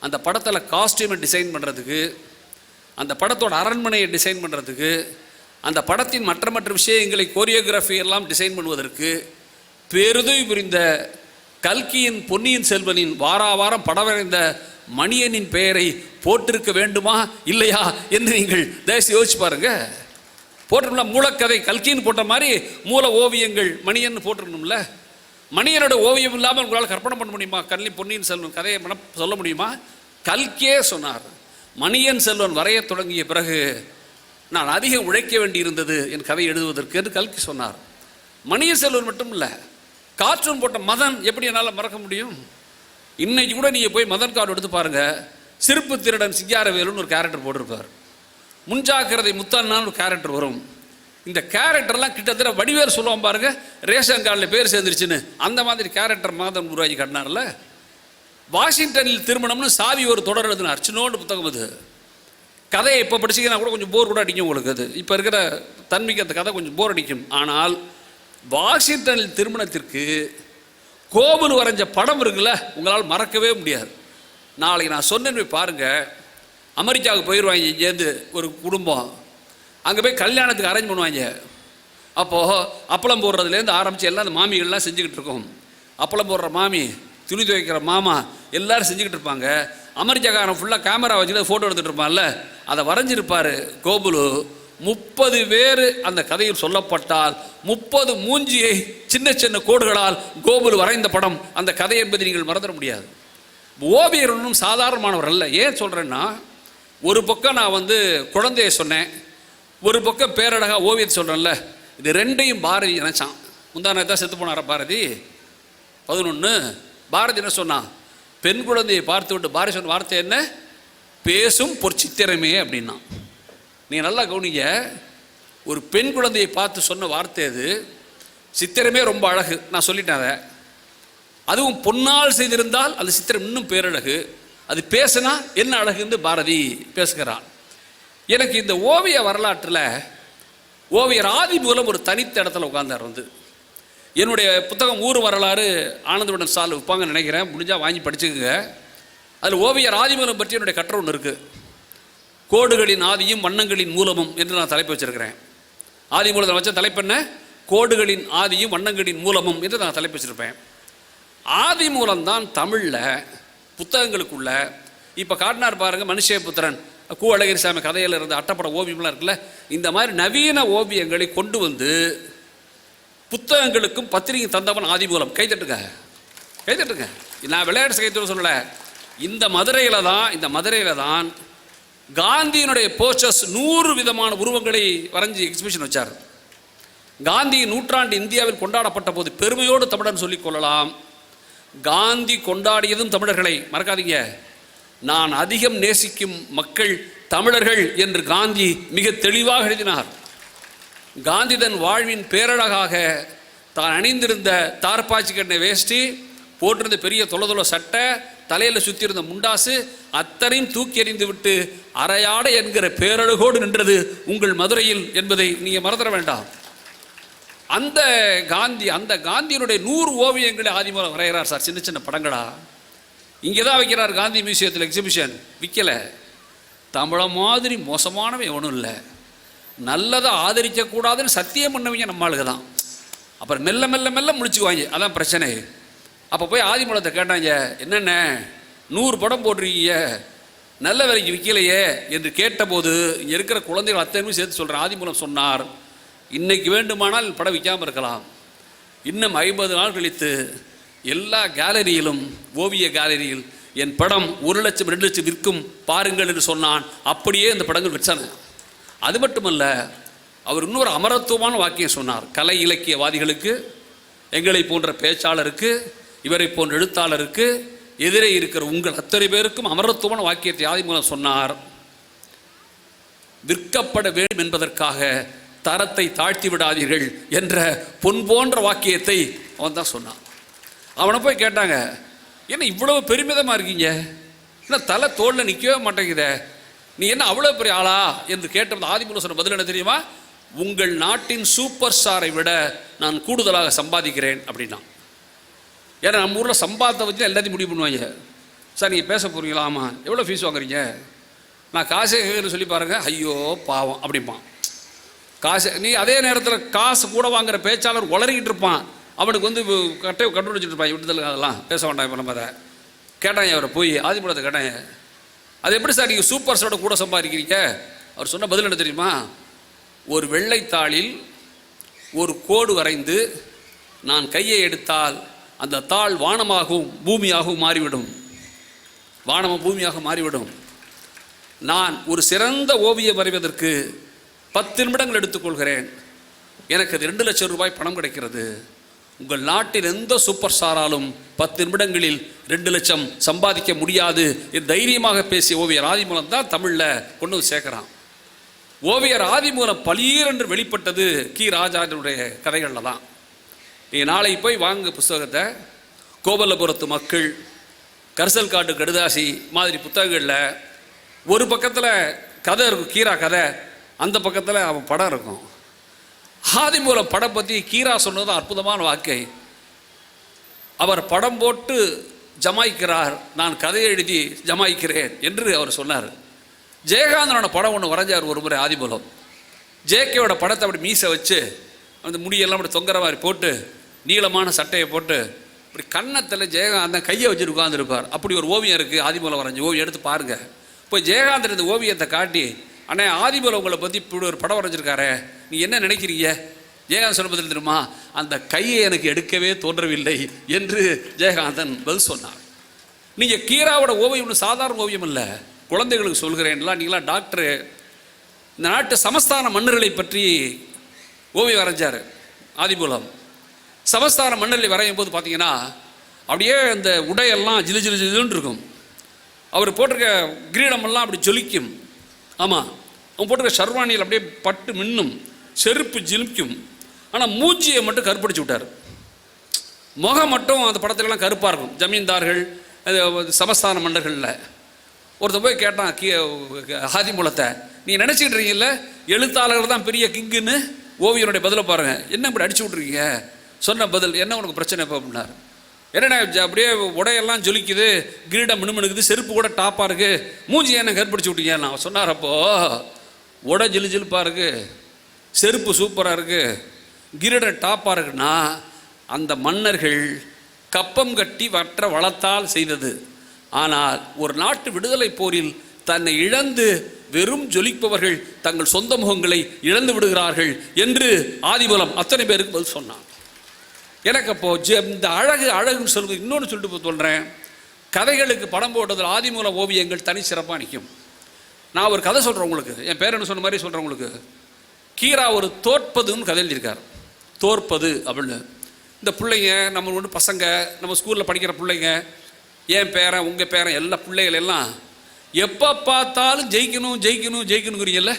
அந்த படத்தில் காஸ்டியூமை டிசைன் பண்ணுறதுக்கு, அந்த படத்தோட அரண்மனையை டிசைன் பண்ணுறதுக்கு, அந்த படத்தின் மற்ற விஷயங்களை கோரியோகிராஃபி எல்லாம் டிசைன் பண்ணுவதற்கு பெருதும் புரிந்த கல்கியின் பொன்னியின் செல்வனின் வாரம் படம் வரைந்த மணியனின் பெயரை போட்டிருக்க வேண்டுமா இல்லையா என்று நீங்கள் தயவுசெய்து யோசிச்சு பாருங்க. போட்டிருந்தா மூலக்கதை கல்கின்னு போட்ட மாதிரி மூல ஓவியங்கள் மணியன் போட்டிருக்கணும்ல. மணியனோட ஓவியம் இல்லாமல் உங்களால் கற்பனை பண்ண முடியுமா? பொன்னியின் செல்வன் கதையை சொல்ல முடியுமா? கல்கியே சொன்னார், மணியன் செல்வன் வரைய தொடங்கிய பிறகு நான் அதிகம் உழைக்க வேண்டியிருந்தது என் கதை எழுதுவதற்கு என்று கல்கி சொன்னார். மணியன் செல்வன் மட்டும் இல்லை, கார்ட்டூன் போட்ட மதன் எப்படி என்னால் மறக்க முடியும்? இன்னைக்கு கூட நீங்கள் போய் மதன் கார்டு எடுத்து பாருங்கள். சிறுப்பு திருடன் சிங்காரவேலுன்னு ஒரு கேரக்டர் போட்டிருப்பார். முன்ஜாக்கிரதை முத்தான்னு ஒரு கேரக்டர் வரும். இந்த கேரக்டர்லாம் கிட்டத்தட்ட வடிவேல் சொல்லுவான் பாருங்க, ரேஷன் கார்டில் பேர் சேர்ந்துருச்சுன்னு, அந்த மாதிரி கேரக்டர் மாதம் உருவாக்கி கட்டினார்ல. வாஷிங்டனில் திருமணம்னு சாவி ஒரு தொடர் எழுதினார், சின்னோண்டு புத்தகம். அது கதையை இப்போ படிச்சிங்கன்னா கூட கொஞ்சம் போர் கூட அடிக்கும் உங்களுக்கு. அது இப்போ இருக்கிற தன்மைக்கு அந்த கதை கொஞ்சம் போர் அடிக்கும். ஆனால் வாஷிங்டனில் திருமணத்திற்கு கோபுல் வரைஞ்ச படம் இருக்குல்ல, உங்களால் மறக்கவே முடியாது. நாளைக்கு நான் சொன்னேன்னு பாருங்கள், அமெரிக்காவுக்கு போயிடுவாங்க இங்கேருந்து ஒரு குடும்பம், அங்கே போய் கல்யாணத்துக்கு அரேஞ்ச் பண்ணுவாங்க. அப்போது அப்பளம் போடுறதுலேருந்து ஆரம்பித்து எல்லாம் அந்த மாமிகள்லாம் செஞ்சுக்கிட்டு இருக்கோம். அப்பளம் போடுற மாமி, துணி துவைக்கிற மாமா, எல்லோரும் செஞ்சுக்கிட்டு இருப்பாங்க. அமெரிக்காக்காரன் ஃபுல்லாக கேமரா வச்சுட்டு ஃபோட்டோ எடுத்துகிட்டு இருப்பான்ல, அதை வரைஞ்சிருப்பார் கோபுலு. 30 வேறு அந்த கதையில் சொல்லப்பட்டால் 30 மூஞ்சியை சின்ன சின்ன கோடுகளால் கோகுல் வரைந்த படம் அந்த கதை என்பதை நீங்கள் மறந்துட முடியாது. ஓவியர் ஒன்றும் சாதாரணமானவர் அல்ல. ஏன் சொல்கிறேன்னா, ஒரு பக்கம் நான் குழந்தைய சொன்னேன், ஒரு பக்கம் பேரழகா ஓவியத்தை சொல்கிறேன்ல, இது ரெண்டையும் பாரதி நினைச்சான். முந்தானே தான் செத்து போனார பாரதி 11. பாரதி என்ன சொன்னான், பெண் குழந்தையை பார்த்து விட்டு பாரதி சொன்ன வார்த்தை என்ன, பேசும் பொற்சித்திரமே அப்படின்னா. நீங்கள் நல்லா கவனிங்க, ஒரு பெண் குழந்தையை பார்த்து சொன்ன வார்த்தை அது. சித்திரமே ரொம்ப அழகு, நான் சொல்லிட்டேன் அதை. அதுவும் பொன்னால் செய்திருந்தால் அந்த சித்திரம் இன்னும் பேரழகு. அது பேசினா என்ன அழகுன்னு பாரதி பேசுகிறான். எனக்கு இந்த ஓவிய வரலாற்றில் ஓவியர் ஆதிமூலம் ஒரு தனித்த இடத்துல உட்கார்ந்தார். என்னுடைய புத்தகம் ஊர் வரலாறு ஆனந்தவுடன் சால் விற்பாங்கன்னு நினைக்கிறேன், முடிஞ்சால் வாங்கி படிச்சுக்குங்க. அதில் ஓவியர் ஆதிமூலம் பற்றி என்னுடைய கட்டுரை ஒன்று இருக்குது. கோடுகளின் ஆதியும் வண்ணங்களின் மூலமும் என்று நான் தலைப்பு வச்சிருக்கிறேன். ஆதிமூலத்தில் வச்ச தலைப்பு என்ன, கோடுகளின் ஆதியும் வண்ணங்களின் மூலமும் என்று நான் தலைப்பு வச்சிருப்பேன். ஆதி மூலம்தான் தமிழில் புத்தகங்களுக்குள்ள இப்போ காட்டினார் பாருங்கள், மனுஷபுத்திரன், கு அழகிரிசாமி கதையில் இருந்த அட்டப்பட ஓவியம்லாம் இருக்குல்ல, இந்த மாதிரி நவீன ஓவியங்களை கொண்டு வந்து புத்தகங்களுக்கும் பத்திரிகை தந்தவன் ஆதி மூலம். கைத்தட்டுங்க, கைத்தட்டுங்க. நான் விளையாட்டு கைத்தட்டு சொல்லலை. இந்த மதுரையில் தான் காந்தியினுடைய போஸ்டர்ஸ் 100 விதமான உருவங்களை வரைஞ்சி எக்ஸிபிஷன் வச்சார். காந்தியின் நூற்றாண்டு இந்தியாவில் கொண்டாடப்பட்ட போது பெருமையோடு தமிழன் சொல்லிக் கொள்ளலாம். காந்தி கொண்டாடியதும் தமிழர்களை மறக்காதீங்க. நான் அதிகம் நேசிக்கும் மக்கள் தமிழர்கள் என்று காந்தி மிக தெளிவாக எழுதினார். காந்தி தன் வாழ்வின் பேரழகாக தான் அணிந்திருந்த தார்பாய்ச்சி கட்டின வேஷ்டி, போட்டிருந்த பெரிய தொலை சட்டை, தலையில் சுற்றியிருந்த முண்டாசு அத்தனையும் தூக்கி எறிந்து விட்டு அரையாடை என்கிற பேரழகோடு நின்றது உங்கள் மதுரையில் என்பதை நீங்கள் மறந்துட வேண்டாம். அந்த காந்தியினுடைய 100 ஓவியங்களை ஆதிமூலம் வரைகிறார் சார், சின்ன சின்ன படங்களா. இங்கே தான் வைக்கிறார் காந்தி மியூசியத்தில் எக்ஸிபிஷன், விற்கலை. தமிழை மாதிரி மோசமானவன் ஒன்றும் இல்லை. நல்லதை ஆதரிக்கக்கூடாதுன்னு சத்தியம் பண்ணவங்க நம்ம ஆளுக தான். அப்புறம் மெல்ல மெல்ல மெல்ல முடிச்சுக்குவாங்க, அதான் பிரச்சனை. அப்போ போய் ஆதிமூலத்தை கேட்டாங்க, என்னென்ன 100 படம் போட்டிருக்கீங்க, நல்ல விலைக்கு விற்கலையே என்று கேட்டபோது இங்கே இருக்கிற குழந்தைகள் அத்தனையும் சேர்த்து சொல்கிறேன். ஆதிமூலம் சொன்னார், இன்னைக்கு வேண்டுமானால் படம் விற்காமல் இருக்கலாம், இன்னும் 50 நாள் கழித்து எல்லா கேலரியிலும், ஓவிய கேலரியில் என் படம் 1 லட்சம் 2 லட்சம் விற்கும் பாருங்கள் என்று சொன்னான். அப்படியே இந்த படங்கள் விற்றான. அது மட்டுமல்ல, அவர் இன்னொரு அமரத்துவமான வாக்கியம் சொன்னார். கலை இலக்கியவாதிகளுக்கு, எங்களை போன்ற பேச்சாளருக்கு, இவரை போன்ற எழுத்தாளருக்கு, எதிரே இருக்கிற உங்கள் அத்தனை பேருக்கும் அமரத்துவமான வாக்கியத்தை ஆதிமூலம் சொன்னார். விற்கப்பட வேண்டும் என்பதற்காக தரத்தை தாழ்த்தி விடாதீர்கள் என்ற பொன் போன்ற வாக்கியத்தை அவன் தான் சொன்னான். அவனை போய் கேட்டாங்க, என்ன இவ்வளவு பெருமிதமாக இருக்கீங்க, இல்லை தலை தோளில் நிற்கவே மாட்டேங்குத, நீ என்ன அவ்வளோ பெரிய ஆளா என்று கேட்டது. ஆதிமூலம் சொன்ன பதில் என்ன தெரியுமா, உங்கள் நாட்டின் சூப்பர் ஸ்டாரை விட நான் கூடுதலாக சம்பாதிக்கிறேன் அப்படின்னா. ஏன்னா நம்ம ஊரில் சம்பாதத்தை வச்சு எல்லாத்தையும் முடிவு பண்ணுவாங்க. சார் நீங்கள் பேச போகிறீங்களா, ஆமாம், எவ்வளோ ஃபீஸ் வாங்குறீங்க, நான் காசே கேட்குறேன்னு சொல்லி பாருங்கள், ஐயோ பாவம் அப்படிம்பான். காசு நீ அதே நேரத்தில் காசு கூட வாங்குற பேச்சாளர் உளறிக்கிட்டு இருப்பான், அவனுக்கு கட்டை கண்டுபிடிச்சிட்டு இருப்பான், விட்டுதல் அதெல்லாம் பேச வேண்டாம். இப்போ நம்ம அதை கேட்டாங்க, அவரை போய் ஆதிமூலத்தை கேட்டாங்க, அது எப்படி சார் நீங்கள் சூப்பர் ஸ்டாரோட கூட சம்பாதிக்கிறீங்க? அவர் சொன்ன பதில் என்ன தெரியுமா, ஒரு வெள்ளைத்தாளில் ஒரு கோடு வரைந்து நான் கையை எடுத்தால் அந்த தாள் வானமாகவும் பூமியாகவும் மாறிவிடும், வானமும் பூமியாக மாறிவிடும். நான் ஒரு சிறந்த ஓவியம் வரைவதற்கு 10 நிமிடங்கள் எடுத்துக்கொள்கிறேன், எனக்கு அது 2 லட்சம் ரூபாய் பணம் கிடைக்கிறது. உங்கள் நாட்டில் எந்த சூப்பர் ஸ்டாராலும் 10 நிமிடங்களில் 2 லட்சம் சம்பாதிக்க முடியாது என்று தைரியமாக பேசிய ஓவியர் ஆதிமூலம் தான் தமிழில் கொண்டு வந்து சேர்க்குறான். ஓவியர் ஆதிமூலம் பளீர் என்று வெளிப்பட்டது கி ராஜாவினுடைய கதைகளில் தான். நீங்கள் நாளைக்கு போய் வாங்க புத்தகத்தை, கோபல்லபுரத்து மக்கள், கரிசல் காட்டு கடுதாசி மாதிரி புத்தகங்களில் ஒரு பக்கத்தில் கதை இருக்கும், கீரா கதை, அந்த பக்கத்தில் அவன் படம் இருக்கும். ஆதிமூலம் படம் பற்றி கீரா சொன்னது அற்புதமான வாக்கை. அவர் படம் போட்டு ஜமாய்க்கிறார், நான் கதையை எழுதி ஜமாய்க்கிறேன் என்று அவர் சொன்னார். ஜெயகாந்தனோட படம் ஒன்று வரைஞ்சார் ஒரு முறை ஆதிமூலம். ஜேகேவோட படத்தை அப்படி மீசை வச்சு அந்த முடியெல்லாம் அப்படி தொங்குற மாதிரி போட்டு நீளமான சட்டையை போட்டு இப்படி கன்னத்தில் ஜெயகாந்தன் கையை வச்சுட்டு உட்காந்துருப்பார். அப்படி ஒரு ஓவியம் இருக்குது ஆதிமூலம் வரைஞ்சி ஓவியம், எடுத்து பாருங்கள். இப்போ ஜெயகாந்தன் இந்த ஓவியத்தை காட்டி அண்ணே ஆதிபுரம் உங்களை பற்றி இப்படி ஒரு படம் வரைஞ்சிருக்காரு, நீ என்ன நினைக்கிறீங்க? ஜெயகாந்தன் சொன்ன பதில் தெரியுமா? அந்த கையை எனக்கு எடுக்கவே தோன்றவில்லை என்று ஜெயகாந்தன் பதில் சொன்னார். நீங்கள் கீராவோட ஓவியம் சாதாரண ஓவியம் இல்லை, குழந்தைகளுக்கு சொல்கிறேன்லாம். நீங்களாம் டாக்டரு. இந்த நாட்டு சமஸ்தான மன்னர்களை பற்றி ஓவியம் வரைஞ்சார் ஆதிபூலம். சமஸ்தான மன்னர்களை வரையும் போது பார்த்தீங்கன்னா அப்படியே அந்த உடையெல்லாம் ஜிலு ஜிலு ஜிலுன்னு இருக்கும். அவர் போட்டிருக்க கிரீடமெல்லாம் அப்படி ஜொலிக்கும். ஆமாம், அவன் போட்டிருக்க ஷர்வானியில் அப்படியே பட்டு மின்னும், செருப்பு ஜிலிக்கும். ஆனால் மூஞ்சியை மட்டும் கருப்படிச்சு விட்டார். முகம் மட்டும் அந்த படத்துலலாம் கருப்பாக இருக்கும். ஜமீன்தார்கள், சமஸ்தான மன்னர்களில் ஒருத்தர் போய் கேட்டான் ஆதிமூலத்தை, நீ நினச்சிக்கிட்டு இருக்கீங்கல்ல எழுத்தாளர்கள் தான் பெரிய கிங்குன்னு, ஓவியனுடைய பதிலை பாருங்கள், என்ன இப்படி அடிச்சு விட்ருக்கீங்க? சொன்ன பதில், என்ன உனக்கு பிரச்சனை இப்போ அப்படின்னார். என்னடா அப்படியே உடையெல்லாம் ஜொலிக்குது, கிரீடம் மினுமினுக்குது, செருப்பு கூட டாப்பாக இருக்குது, மூஞ்சி என்ன கருப்பிடிச்சு விட்டீங்க? நான் சொன்னார், அப்போது உடை ஜிலு ஜிலுப்பாக இருக்குது, செருப்பு சூப்பராக இருக்குது, கிரீடம் டாப்பாக இருக்குன்னா அந்த மன்னர்கள் கப்பம் கட்டி வற்ற வளத்தால் செய்தது. ஆனால் ஒரு நாட்டு விடுதலை போரில் தன்னை இழந்து வெறும் ஜொலிப்பவர்கள் தங்கள் சொந்த முகங்களை இழந்து விடுகிறார்கள் என்று ஆதிபூலம் அத்தனை பேருக்கு பதில் சொன்னான். எனக்கு அப்போ இந்த அழகுன்னு சொல்லுங்க. இன்னொன்று சொல்லிட்டு சொல்கிறேன், கதைகளுக்கு படம் போட்டதில் ஆதிமூல ஓவியங்கள் தனி சிறப்பாக நிற்கும். நான் ஒரு கதை சொல்கிறேன் உங்களுக்கு, என் பேரன்னு சொன்ன மாதிரி சொல்கிறேன் உங்களுக்கு. கீரா ஒரு தோற்பதுன்னு கதை எழுதியிருக்கார். தோற்பது அப்படின்னு இந்த பிள்ளைங்க, நம்ம ஒன்று பசங்க, நம்ம ஸ்கூலில் படிக்கிற பிள்ளைங்க, என் பேரன் உங்கள் பேரன் எல்லா பிள்ளைகள் எல்லாம் எப்போ பார்த்தாலும் ஜெயிக்கணும் ஜெயிக்கணும் ஜெயிக்கணுங்கிறீங்கல்ல.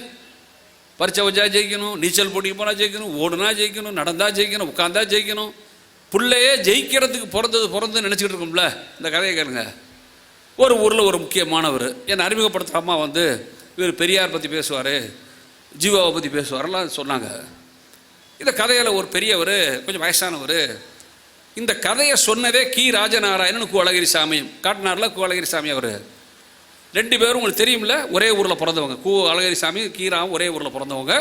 பரிச்சை வச்சா ஜெயிக்கணும், நீச்சல் போட்டிக்கு போனால் ஜெயிக்கணும், ஓடுனா ஜெயிக்கணும், நடந்தா ஜெயிக்கணும், உட்காந்தா ஜெயிக்கணும். பிள்ளையே ஜெயிக்கிறதுக்கு பிறந்து நினச்சிக்கிட்டு இருக்கோம்ல. இந்த கதையை கேளுங்க. ஒரு ஊரில் ஒரு முக்கியமானவர், என்னை அறிமுகப்படுத்துகிற அம்மா வந்து இவர் பெரியார் பற்றி பேசுவார், ஜீவாவை பற்றி பேசுவாரெல்லாம் சொன்னாங்க. இந்த கதையில் ஒரு பெரியவர், கொஞ்சம் வயசானவர், இந்த கதையை சொன்னதே கி ராஜநாராயணன், கு அழகிரிசாமி. காட்டினாரில் கு அழகிரிசாமி அவர். ரெண்டு பேரும் உங்களுக்கு தெரியும்ல, ஒரே ஊரில் பிறந்தவங்க. கு அழகிரிசாமி கீராவும் ஒரே ஊரில் பிறந்தவங்க.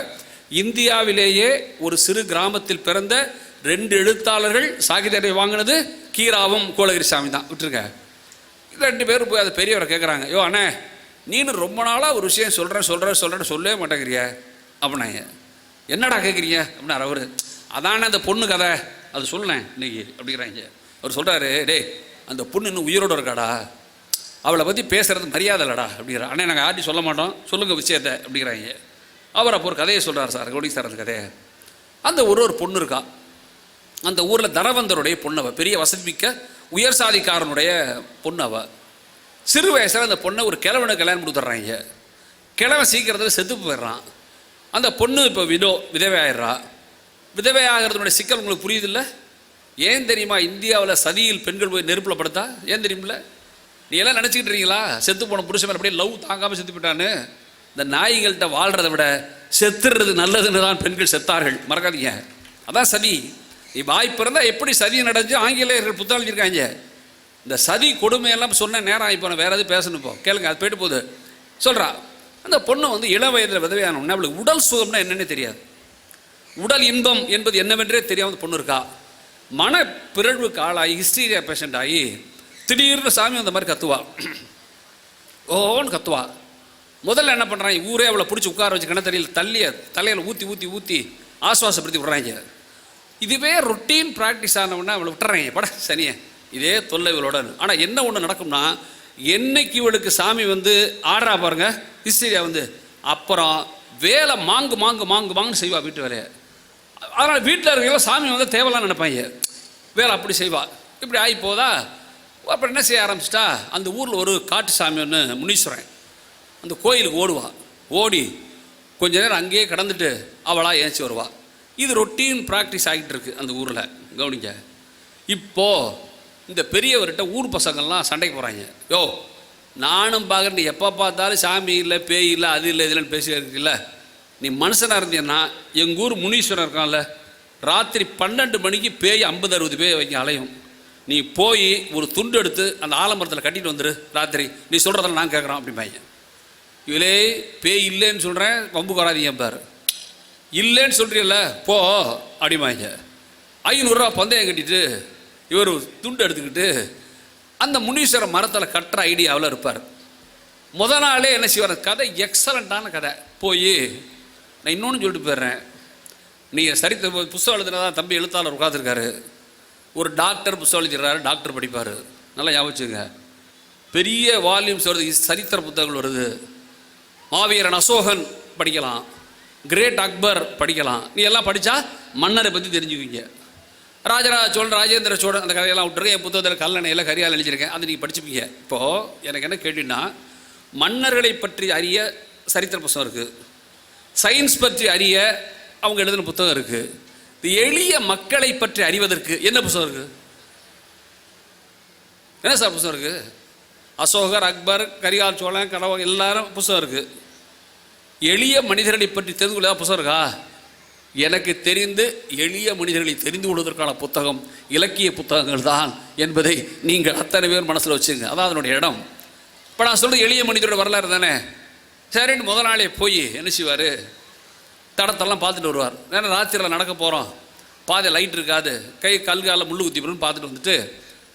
இந்தியாவிலேயே ஒரு சிறு கிராமத்தில் பிறந்த ரெண்டு எழுத்தாளர்கள் சாகித்ய வாங்கினது கீராவும் கு அழகிரிசாமி தான். விட்டுருங்க. ரெண்டு பேரும் போய் அதை பெரியவரை கேட்குறாங்க, யோ அண்ணே, நீனு ரொம்ப நாளாக ஒரு விஷயம் சொல்கிறேன்னு சொல்லவே மாட்டேங்கிறிய அப்படின்னாங்க. என்னடா கேட்குறீங்க அப்படின்னாரு அவர். அதானே அந்த பொண்ணு கதை, அது சொல்லேன் இன்னைக்கு அப்படிங்கிறாங்க. அவர் சொல்கிறாரு, டேய் அந்த பொண்ணு இன்னும் உயிரோடு இருக்காடா, அவளை பற்றி பேசுகிறது மரியாதை இல்லடா அப்படிங்கிற. அண்ணே நாங்கள் யார்ட்டி சொல்ல மாட்டோம், சொல்லுங்கள் விஷயத்தை அப்படிங்கிறாங்க. அவர் அப்போ ஒரு கதையை சொல்கிறார், சார் கௌடி சார் அந்த கதையை. அந்த ஒரு பொண்ணு இருக்கா, அந்த ஊரில் தரவந்தருடைய பொண்ணு, அவள் பெரிய வசதிமிக்க உயர் சாதிக்காரனுடைய பொண்ணு. அவள் சிறு வயசில் அந்த பொண்ணை ஒரு கிழவனை கல்யாணம் கொடுத்துட்றாங்க. கிழவன் சீக்கிரத்தில் செத்து போயிடுறான். அந்த பொண்ணு இப்போ விதவை ஆயிடுறா. விதவை ஆகிறதுனுடைய சிக்கல் உங்களுக்கு புரியுதில்ல? ஏன் தெரியுமா? இந்தியாவில் சதியில் பெண்கள் போய் நெருப்பில் படுத்தா ஏன் தெரியுமில்ல? நீ எல்லாம் நினச்சிக்கிட்டு இருக்கீங்களா செத்து போன புருஷன் மேலே அப்படியே லவ் தாங்காமல் செத்து போயிட்டான்னு? இந்த நாய்கள்கிட்ட வாழ்கிறத விட செத்துறது நல்லதுன்னு தான் பெண்கள் செத்தார்கள், மறக்காதீங்க. அதான் சதி. நீ வாய் பிறந்தால் எப்படி சதி நடந்து ஆங்கிலேயர்கள் புத்தகம் எழுதியிருக்காங்க. இந்த சதி கொடுமையெல்லாம் சொன்ன நேரம் ஆகி போன, வேறு எதுவும் பேசணும் இப்போ கேளுங்க, அது போயிட்டு போகுது. சொல்கிறா, அந்த பொண்ணு வந்து இளம் வயதில் விதவையானோன்னா அவளுக்கு உடல் சுகம்னா என்னென்னே தெரியாது, உடல் இன்பம் என்பது என்னவென்றே தெரியாமல் பொண்ணு இருக்கா. மனப்பிறழ்வுக்கு ஆளாகி ஹிஸ்டீரியா பேஷண்ட் ஆகி திடீர்னு சாமி அந்த மாதிரி கத்துவா, ஓன்னு கத்துவா. முதல்ல என்ன பண்ணுறாங்க, ஊரே அவளை பிடிச்சி உட்கார வச்சு கிணத்தறியில் தலையில் ஊற்றி ஆசுவாசப்படுத்தி விட்றாங்க. இதுவே ரொட்டீன் ப்ராக்டிஸ் ஆனவுடனே அவளை விட்டுறாங்க, பட சனியை இதே தொல்லை இவளோட. ஆனால் என்ன ஒன்று நடக்கும்னா, என்னைக்கு இவளுக்கு சாமி வந்து ஆடுறா பாருங்க ஹிஸ்டீரியா வந்து, அப்புறம் வேலை மாங்குன்னு செய்வா வீட்டு வேலையை. அதனால் வீட்டில் இருக்கிறவங்க சாமி வந்து தேவைலாம் நினைப்பாங்க, வேலை அப்படி செய்வா. இப்படி ஆகி போதா, அப்புறம் என்ன செய்ய ஆரம்பிச்சிட்டா, அந்த ஊரில் ஒரு காட்டு சாமி ஒன்று முனீஸ்வரன், அந்த கோயிலுக்கு ஓடி கொஞ்ச நேரம் அங்கேயே கடந்துட்டு அவளாக ஏஞ்சி வருவா. இது ரொட்டீன் ப்ராக்டிஸ் ஆகிட்டு இருக்கு அந்த ஊரில், கவனிங்க. இப்போது இந்த பெரியவர்கிட்ட ஊர் பசங்கள்லாம் சண்டைக்கு போகிறாங்க. யோ நானும் பார்க்குறேன், எப்போ பார்த்தாலும் சாமி இல்லை பேய் இல்லை அது இல்லை இதுலன்னு பேசி இருக்குல்ல, நீ மனுஷனாக இருந்தீங்கன்னா எங்கள் ஊர் முனீஸ்வரன் இருக்கான்ல, ராத்திரி 12 மணிக்கு பேய் 50-60 பேய் வைக்க அலையும், நீ போய் ஒரு துண்டு எடுத்து அந்த ஆலமரத்தில் கட்டிட்டு வந்துரு ராத்திரி, நீ சொல்கிறதெல்லாம் நான் கேட்குறோம் அப்படிம்பாங்க. இவளே பேய் இல்லைன்னு சொல்கிறேன், வம்பு வராதீங்க பாரு, இல்லைன்னு சொல்கிறீல்ல போ அப்படிம்பாங்க. 500 ரூபா பந்தயம் கட்டிட்டு இவர் துண்டு எடுத்துக்கிட்டு அந்த முனீஸ்வர மரத்தில் கட்டுற ஐடியாவில் இருப்பார். முதல் நாளே என்ன செய்வார், கதை எக்ஸலண்ட்டான கதை. போய் நான் இன்னொன்று சொல்லிட்டு போயிடுறேன். நீங்கள் சரித்திர புத்தகம் எழுதுனதான் தம்பி எழுத்தாளர் உட்காந்துருக்காரு. ஒரு டாக்டர் புத்தகம் எழுதிடுறாரு, டாக்டர் படிப்பார். நல்லா ஞாபகம், பெரிய வால்யூம்ஸ் வருது, சரித்திர புத்தகங்கள் வருது. மாவீரன் அசோகன் படிக்கலாம், கிரேட் அக்பர் படிக்கலாம். நீ எல்லாம் படித்தா மன்னரை பற்றி தெரிஞ்சுக்குவீங்க. ராஜராஜ சோழன், ராஜேந்திர சோழன், அந்த கதையெல்லாம் விட்டுருங்க. என் புத்தகத்தில் கல்லணையில் கரியால் எழுதியிருக்கேன், அதை நீங்கள் படிச்சுப்பீங்க. இப்போது எனக்கு என்ன கேட்டீங்கன்னா, மன்னர்களை பற்றி அறிய சரித்திர புத்தகம் இருக்குது, சயின்ஸ் பற்றி அறிய அவங்க எழுதின புத்தகம் இருக்குது. இது எளிய மக்களை பற்றி அறிவதற்கு என்ன புத்தகம் இருக்குது? என்ன சார் புத்தகம் இருக்குது? அசோகர், அக்பர், கரிகால் சோழன், கடவுள் எல்லாரும் புத்தகம் இருக்குது. எளிய மனிதர்களை பற்றி தெரிந்து கொள்ள புத்தகம் இருக்கா? எனக்கு தெரிந்து எளிய மனிதர்களை தெரிந்து கொள்வதற்கான புத்தகம் இலக்கிய புத்தகங்கள் தான் என்பதை நீங்கள் அத்தனை பேர் மனசில் வச்சுங்க. அதான் அதனுடைய இடம். இப்போ நான் சொல்கிறது எளிய மனிதரோட வரலாறு தானே. சரின்னு முதல் நாளே போய் என்ன செய்வார், தடத்தெல்லாம் பார்த்துட்டு வருவார். ஏன்னா ராத்திரியில் நடக்க போகிறோம், பாதை லைட் இருக்காது, கை கல்காலில் முள்ளு குத்தி போடுன்னு பார்த்துட்டு வந்துட்டு,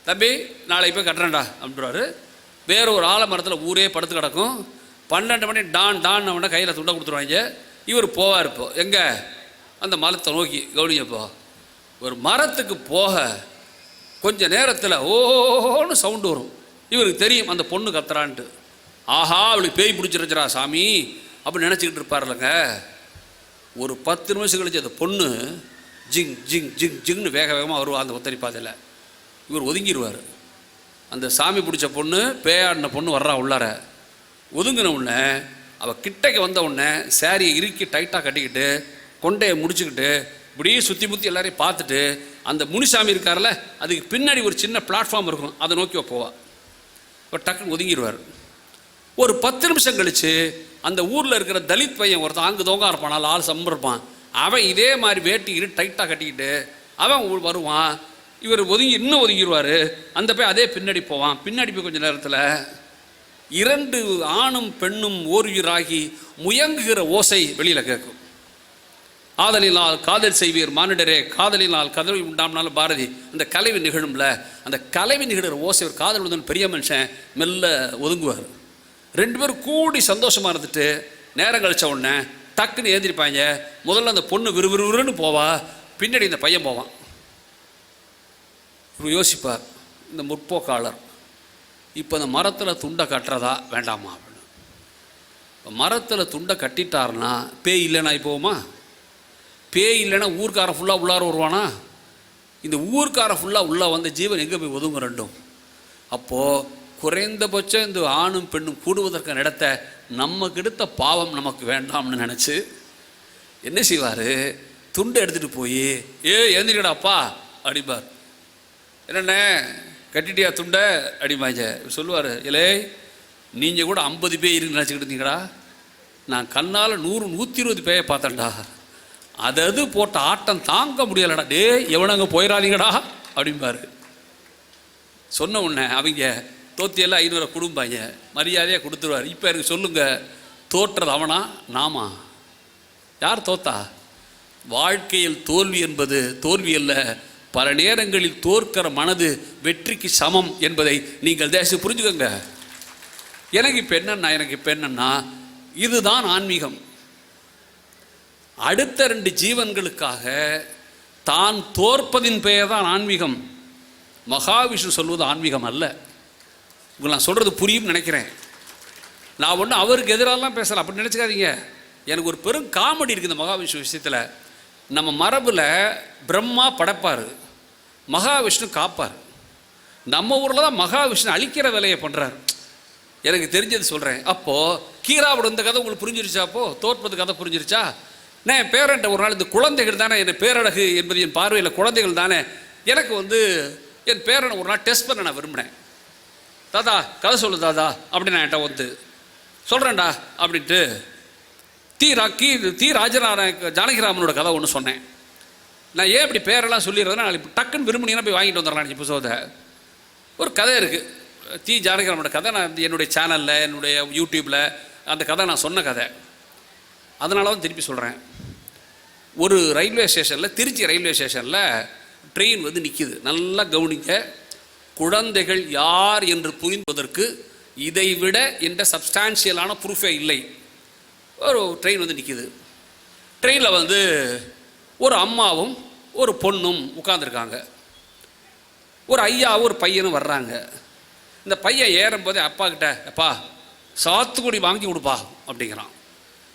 தம்பி நாளை போய் கட்டுறேன்டா அப்படின்றாரு. வேறு ஒரு ஆலமரத்தில் ஊரே படுத்து கிடக்கும். 12 மணி டான் டான் அவனை கையில் துண்டை கொடுத்துருவாங்க. இவர் போவார். இப்போ எங்கே? அந்த மரத்தை நோக்கி. கவனிங்கப்போ, ஒரு மரத்துக்கு போக கொஞ்ச நேரத்தில் ஓன்னு சவுண்டு வரும். இவருக்கு தெரியும் அந்த பொண்ணு கத்துறான்ட்டு. ஆஹா, அவளுக்கு பேய் பிடிச்சிருச்சுரா சாமி அப்படின்னு நினச்சிக்கிட்டு இருப்பார்லங்க. ஒரு 10 நிமிஷம் கழிச்சு அந்த பொண்ணு ஜிங் ஜிங் ஜிங் ஜிங்னு வேக வேகமாக வருவா அந்த ஒத்தரி பாதையில். இவர் ஒதுங்கிடுவார். அந்த சாமி பிடிச்ச பொண்ணு, பேயாடின பொண்ணு வர்றா உள்ளார. ஒதுங்கின உடனே அவள் கிட்டைக்கு வந்த உடனே சாரியை இறுக்கி டைட்டாக கட்டிக்கிட்டு கொண்டையை முடிச்சுக்கிட்டு இப்படியே சுற்றி முற்றி எல்லாரையும் பார்த்துட்டு, அந்த முனிசாமி இருக்கார்ல அதுக்கு பின்னாடி ஒரு சின்ன பிளாட்ஃபார்ம் இருக்கும், அதை நோக்கி போவா. இப்போ டக்குன்னு ஒதுங்கிடுவார். ஒரு 10 நிமிஷம் கழித்து அந்த ஊரில் இருக்கிற தலித் பையன் ஒருத்தன் அங்கு தோங்க இருப்பான், நாலு ஆள் சம்பிருப்பான். அவன் இதே மாதிரி வேட்டிக்கிட்டு டைட்டாக கட்டிக்கிட்டு அவன் வருவான். இவர் இன்னும் ஒதுங்கிடுவார். அந்த போய் அதே பின்னாடி போவான். பின்னாடி போய் கொஞ்சம் நேரத்தில் 2 ஆணும் பெண்ணும் ஓர்வீராகி முயங்குகிற ஓசை வெளியில் கேட்கும். ஆதலினால் காதல் செய்வீர் மானிடரே, காதலினால் கதவி உண்டாம்னாலும் பாரதி. அந்த கலைவி நிகழும்ல, அந்த கலைவி நிகழ்கிற ஓசை ஒரு காதல் உடன் பெரிய மனுஷன் மெல்ல ஒதுங்குவார். 2 பேரும் கூடி சந்தோஷமாக இருந்துட்டு நேரம் கழிச்ச உடனே டக்குன்னு ஏந்திரிப்பாங்க. முதல்ல அந்த பொண்ணு விறுவிறுன்னு போவா, பின்னாடி இந்த பையன் போவான். இவர் யோசிப்பார், இந்த முற்போக்காளர் இப்போ இந்த மரத்தில் துண்டை கட்டுறதா வேண்டாமா அப்படின்னு. இப்போ மரத்தில் துண்டை கட்டிட்டாருன்னா பேய் இல்லைன்னா போவோமா? பேய் இல்லைன்னா ஊர்க்காரன் ஃபுல்லாக உள்ளார வருவானா? இந்த ஊர்க்காரன் ஃபுல்லாக உள்ளே வந்த ஜீவன் எங்கே போய் ஒதுங்க ரெண்டும்? அப்போது குறைந்தபட்சம் இந்த ஆணும் பெண்ணும் கூடுவதற்கான இடத்த நமக்கு எடுத்த பாவம் நமக்கு வேண்டாம்னு நினச்சி என்ன செய்வார், துண்டை எடுத்துகிட்டு போய் எழுந்திரிக்கடாப்பா அப்படிப்பார். என்னண்ணே கட்டிட்டியா துண்டை அப்படிமாங்க. சொல்லுவார், இலே நீங்கள் கூட 50 பேய் இருக்குன்னு நினச்சிக்கிட்டு இருந்தீங்கடா, நான் கண்ணால் 100 120 பேயை பார்த்தேன்டா, அது போட்ட ஆட்டம் தாங்க முடியலடா, டே எவனங்க போயிடாதீங்கடா அப்படிம்பாரு. சொன்ன உடனே அவங்க தோத்தியெல்லாம் 500 கொடுப்பாங்க, மரியாதையாக கொடுத்துருவார். இப்போ எனக்கு சொல்லுங்கள், தோற்றது அவனா நாமா? யார் தோத்தா? வாழ்க்கையில் தோல்வி என்பது தோல்வி அல்ல, பல நேரங்களில் தோற்கிற மனது வெற்றிக்கு சமம் என்பதை நீங்கள் தேசம் புரிஞ்சுக்கோங்க. எனக்கு இப்போ என்னன்னா இதுதான் ஆன்மீகம். அடுத்த 2 ஜீவன்களுக்காக தான் தோற்பதின் பெயர் தான் ஆன்மீகம். மகாவிஷ்ணு சொல்வது ஆன்மீகம் அல்ல. உங்களுக்கு நான் சொல்கிறது புரியும் நினைக்கிறேன். நான் ஒன்றும் அவருக்கு எதிராலாம் பேசலாம் அப்படி நினச்சிக்காதீங்க. எனக்கு ஒரு பெரும் காமெடி இருக்குது இந்த மகாவிஷ்ணு விஷயத்தில். நம்ம மரபில் பிரம்மா படைப்பார், மகாவிஷ்ணு காப்பார். நம்ம ஊரில் தான் மகாவிஷ்ணு அழிக்கிற வேலையை பண்ணுறார். எனக்கு தெரிஞ்சது சொல்கிறேன். அப்போது கீராவோட இந்த கதை உங்களுக்கு புரிஞ்சிருச்சா? அப்போது தோற்பது கதை புரிஞ்சிருச்சா? நான் என் பேரன்ட்ட ஒரு நாள் இந்த குழந்தைகள் தானே என் பேரழகு என்பது என் பார்வையில் குழந்தைகள் தானே, எனக்கு என் பேரனை ஒரு நாள் டெஸ்ட் பண்ண நான் விரும்பினேன். தாதா கதை சொல்லு தாதா அப்படின்னு நான் என்கிட்ட சொல்கிறேன்டா அப்படின்ட்டு தி ராஜநாராயண ஜானகிராமனோட கதை ஒன்று சொன்னேன். நான் ஏன் இப்படி பேரெல்லாம் சொல்லிடுறதுன்னா, நான் இப்போ டக்குன்னு விரும்பினீங்கன்னா போய் வாங்கிட்டு வந்துடலாம். இப்போ புத்தகத்தை ஒரு கதை இருக்குது, தி ஜானகிராமனோட கதை. நான் என்னுடைய சேனலில் என்னுடைய யூடியூப்பில் அந்த கதை நான் சொன்ன கதை. அதனால தான் திருப்பி சொல்கிறேன். ஒரு ரயில்வே ஸ்டேஷனில், திருச்சி ரயில்வே ஸ்டேஷனில் ட்ரெயின் நிற்கிது. நல்லா கவனிக்க, குழந்தைகள் யார் என்று புரிந்துவதற்கு இதை விட எந்த சப்ஸ்டான்ஷியலான ப்ரூஃபே இல்லை. ஒரு ட்ரெயின் வந்து நிற்கிது. ட்ரெயினில் வந்து ஒரு அம்மாவும் ஒரு பொண்ணும் உட்காந்துருக்காங்க. ஒரு ஐயாவும் ஒரு பையனும் வர்றாங்க. இந்த பையன் ஏறும்போதே அப்பா கிட்ட, அப்பா சாத்துக்குடி வாங்கி கொடுப்பா அப்படிங்கிறான்.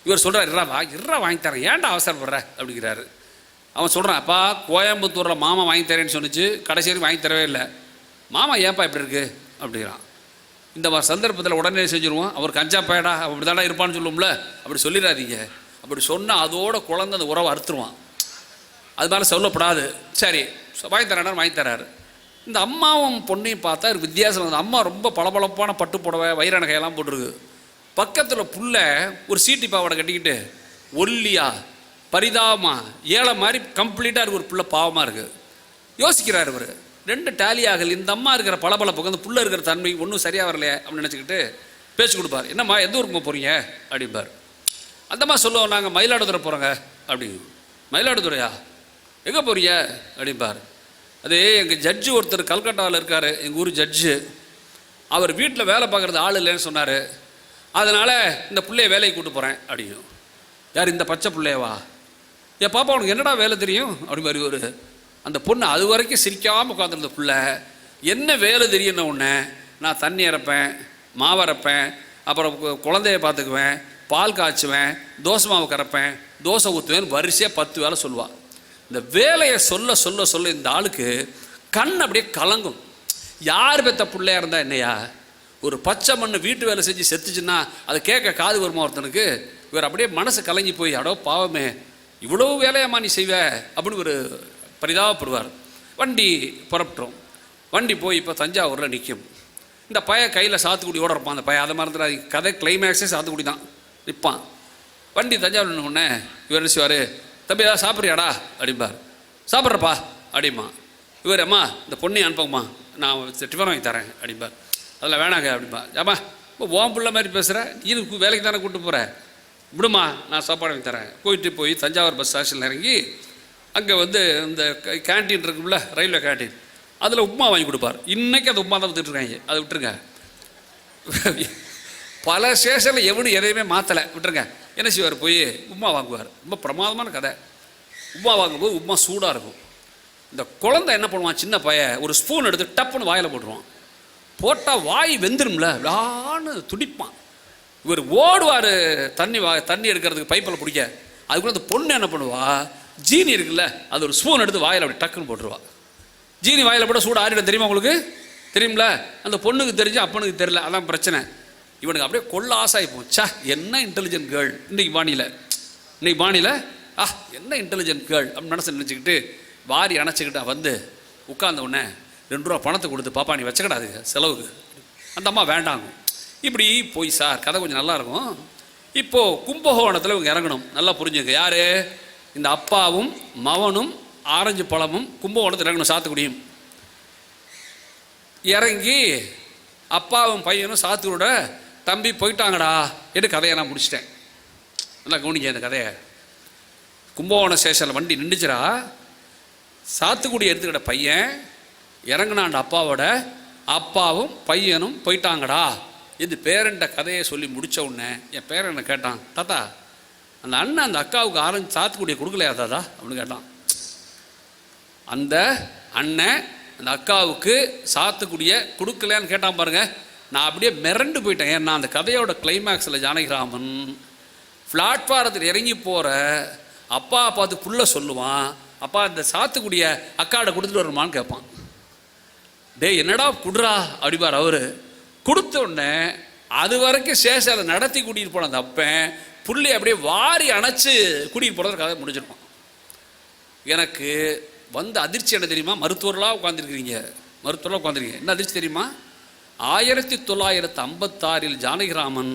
இவர் சொல்கிறார், இருறா வாங்கி தரேன், ஏன்டா அவசரப்படுற அப்படிங்கிறாரு. அவன் சொல்கிறான், அப்பா கோயம்புத்தூரில் மாமா வாங்கி தரேன்னு சொன்னிச்சு, கடைசி வரைக்கும் வாங்கி தரவே இல்லை, மாமா ஏன்ப்பா இப்படி இருக்கு அப்படிங்கிறான். இந்த மாதிரி சந்தர்ப்பத்தில் உடனே செஞ்சுருவோம், அவர் கஞ்சா பயடா அப்படி தாண்டா இருப்பான்னு சொல்லுவோம்ல, அப்படி சொல்லிடாதீங்க. அப்படி சொன்னால் அதோட குழந்தை அந்த உறவை அறுத்துருவான். அது மாதிரி சொல்லப்படாது. சரி வாங்கி தரேன்னா வாங்கி தராரு. இந்த அம்மாவும் பொண்ணையும் பார்த்தா வித்தியாசம். அந்த அம்மா ரொம்ப பளபளப்பான பட்டு புடவை வைர நகையெல்லாம் போட்டிருக்கு. பக்கத்தில் புள்ள ஒரு சீட்டி பாவாடை கட்டிக்கிட்டு ஒல்லியா பரிதாபமா ஏழை மாதிரி கம்ப்ளீட்டாக இருக்கு. ஒரு புள்ள பாவமாக இருக்குது. யோசிக்கிறார் இவர், ரெண்டு டேலி ஆகல. இந்த அம்மா இருக்கிற பளபளப்புக்கு அந்த புள்ள இருக்கிற தன்மை ஒன்றும் சரியாக வரலையே அப்படின்னு நினச்சிக்கிட்டு பேச்சு கொடுப்பார். என்னம்மா எந்த ஊருக்கு போகிறீங்க அப்படிம்பார். அந்தம்மா சொல்லுவோம், நாங்கள் மயிலாடுதுறை போகிறோங்க அப்படிங்க. மயிலாடுதுறையா, எங்கே போறீங்க அப்படிம்பார். அது எங்கள் ஜட்ஜு ஒருத்தர் கல்கட்டாவில் இருக்கார், எங்கள் ஊர் ஜட்ஜு. அவர் வீட்டில் வேலை பார்க்குறது ஆள் இல்லைன்னு சொன்னார், அதனால் இந்த பிள்ளைய வேலைக்கு கூப்பிட்டு போகிறேன் அப்படிங்கும். யார், இந்த பச்சை பிள்ளையவா? என் பாப்பா உனக்கு என்னடா வேலை தெரியும் அப்படி மாதிரி ஒரு அந்த பொண்ணு அது வரைக்கும் சிரிக்காமல் உட்காந்துருந்த பிள்ளை என்ன வேலை தெரியும்னு ஒன்று, நான் தண்ணி இறப்பேன், மாவு அரைப்பேன், அப்புறம் குழந்தைய பார்த்துக்குவேன், பால் காய்ச்சுவேன், தோசை மாவு கரைப்பேன், தோசை ஊற்றுவேன், வரிசையாக 10 வேலை சொல்லுவாள். இந்த வேலையை சொல்ல சொல்ல சொல்ல இந்த ஆளுக்கு கண் அப்படியே கலங்கும். யார் பெற்ற பிள்ளையா இருந்தால் என்னையா, ஒரு பச்சை மண்ணு வீட்டு வேலை செஞ்சு செத்துச்சுன்னா அதை கேட்க காது வருமா ஒருத்தனுக்கு? இவர் அப்படியே மனசு கலங்கி போய், அடோ பாவமே இவ்வளவு வேலையாம்மா நீ செய்வ அப்படின்னு ஒரு பரிதாபப்படுவார். வண்டி புறப்பட்டுரும். வண்டி போய் இப்போ தஞ்சாவூரில் நிற்கும். இந்த பையன் கையில் சாத்துக்குடியோடு இருப்பான். அந்த பையன் அதை மறந்துடாது, கதை கிளைமேக்ஸே சாத்துக்குடி தான். நிற்பான். வண்டி தஞ்சாவூர் நின்னோடனே இவர் என்ன செய்வார், தம்பி ஏதாவது சாப்பிட்றியாடா அப்படிம்பார். சாப்பிட்றப்பா அப்படிமா. இவர், அம்மா இந்த பொண்ணை அனுப்பங்கம்மா, நான் டிஃபன் வாங்கி தரேன் அப்படிம்பார். அதில் வேணாங்க அப்படிம்பா. ஏம்மா இப்போ ஓம் பிள்ளை மாதிரி பேசுகிற, நீ வேலைக்கு தானே கூப்பிட்டு போகிற, விடுமா நான் சாப்பாடு வாங்கி தரேன். போய் தஞ்சாவூர் பஸ் ஸ்டேஷனில் இறங்கி அங்கே வந்து இந்த கேன்டீன் இருக்குல்ல, ரயில்வே கேன்டீன், அதில் உப்புமா வாங்கி கொடுப்பார். இன்றைக்கி அந்த உப்புமா தான் விற்றுட்ருக்காங்க, அதை விட்டுருங்க. பல ஸ்டேஷனில் எவனும் எதையுமே மாற்றலை, விட்டுருங்க. என்ன செய்வார், போய் உப்புமா வாங்குவார். ரொம்ப பிரமாதமான கதை. உப்புமா வாங்கும்போது உப்புமா சூடாக இருக்கும். இந்த குழந்தை என்ன பண்ணுவான், சின்ன பையன் ஒரு ஸ்பூன் எடுத்து டப்புன்னு வாயில் போட்டுருவான். போட்டால் வாய் வெந்துரும்ல, விளான்னு துடிப்பான். இவர் ஓடுவார் தண்ணி எடுக்கிறதுக்கு பைப்பில் பிடிக்க. அதுக்குள்ள அந்த பொண்ணு என்ன பண்ணுவா, ஜீனி இருக்குல்ல, அது ஒரு ஸ்பூன் எடுத்து வாயில் அப்படி டக்குன்னு போட்டுருவா. ஜீனி வாயில் போட சூடு ஆறிடும், தெரியுமா உங்களுக்கு? தெரியும்ல. அந்த பொண்ணுக்கு தெரிஞ்சு அப்பனுக்கு தெரியல, அதான் பிரச்சனை. இவனுக்கு அப்படியே கொள்ள ஆசாயிப்போம். சா என்ன இன்டெலிஜென்ட் கேர்ள் இன்னைக்கு பாணியில் என்ன இன்டெலிஜென்ட் கேர்ள் அப்படின்னு மனசு நினச்சிக்கிட்டு வாரி அணைச்சிக்கிட்டு வந்து உட்கார்ந்த உடனே 2 ரூபா பணத்தை கொடுத்து, பாப்பா நீ வச்சுக்கிடாதுங்க செலவுக்கு. அந்த அம்மா வேண்டாங்க. இப்படி போய் சார் கதை கொஞ்சம் நல்லாயிருக்கும். இப்போது கும்பகோணத்தில் இவங்க இறங்கணும். நல்லா புரிஞ்சுங்க, யார் இந்த அப்பாவும் மவனும் ஆரஞ்சு பழமும் கும்பகோணத்தில் இறங்கணும், சாத்துக்குடியும். இறங்கி அப்பாவும் பையனும் சாத்துக்குடியோட, தம்பி போயிட்டாங்கடா என்று கதையை நான் முடிச்சிட்டேன். நல்லா கவனிக்க இந்த கதையை. கும்பகோணம் ஸ்டேஷனில் வண்டி நின்றுச்சுரா, சாத்துக்குடி எடுத்துக்கிட்ட பையன் இறங்கினாண்ட அப்பாவோட, அப்பாவும் பையனும் போயிட்டாங்கடா இது பேரண்ட கதையை சொல்லி முடித்த உடனே என் பேரனை கேட்டான், தாத்தா அந்த அண்ணன் அந்த அக்காவுக்கு ஆரஞ்சு சாத்துக்குடியை கொடுக்கலையா தாத்தா அப்படின்னு கேட்டான். அந்த அண்ணன் அந்த அக்காவுக்கு சாத்துக்குடியை கொடுக்கலையான்னு கேட்டான் பாருங்க. நான் அப்படியே மிரண்டு போயிட்டேன். ஏன்னா அந்த கதையோட கிளைமேக்ஸில் ஜானகிராமன் பிளாட்ஃபாரத்தில் இறங்கி போகிற அப்பா பார்த்து புள்ள சொல்லுவான், அப்பா இந்த சாத்துக்குடியை அக்காட கொடுத்துட்டு வரணுமான்னு கேட்பான். டே என்னடா குடுறா அப்படிப்பார். அவர் கொடுத்த உடனே அது வரைக்கும் சேஷாலை நடத்தி கூட்டிகிட்டு போன அந்த அப்பன் புள்ளி அப்படியே வாரி அணைச்சி கூட்டிகிட்டு போகிறது கதை முடிஞ்சிருப்பான். எனக்கு வந்து அதிர்ச்சி என்ன தெரியுமா, மருத்துவர்களாக உட்காந்துருக்கிறீங்க, என்ன அதிர்ச்சி தெரியுமா, 1956 ஜானகிராமன்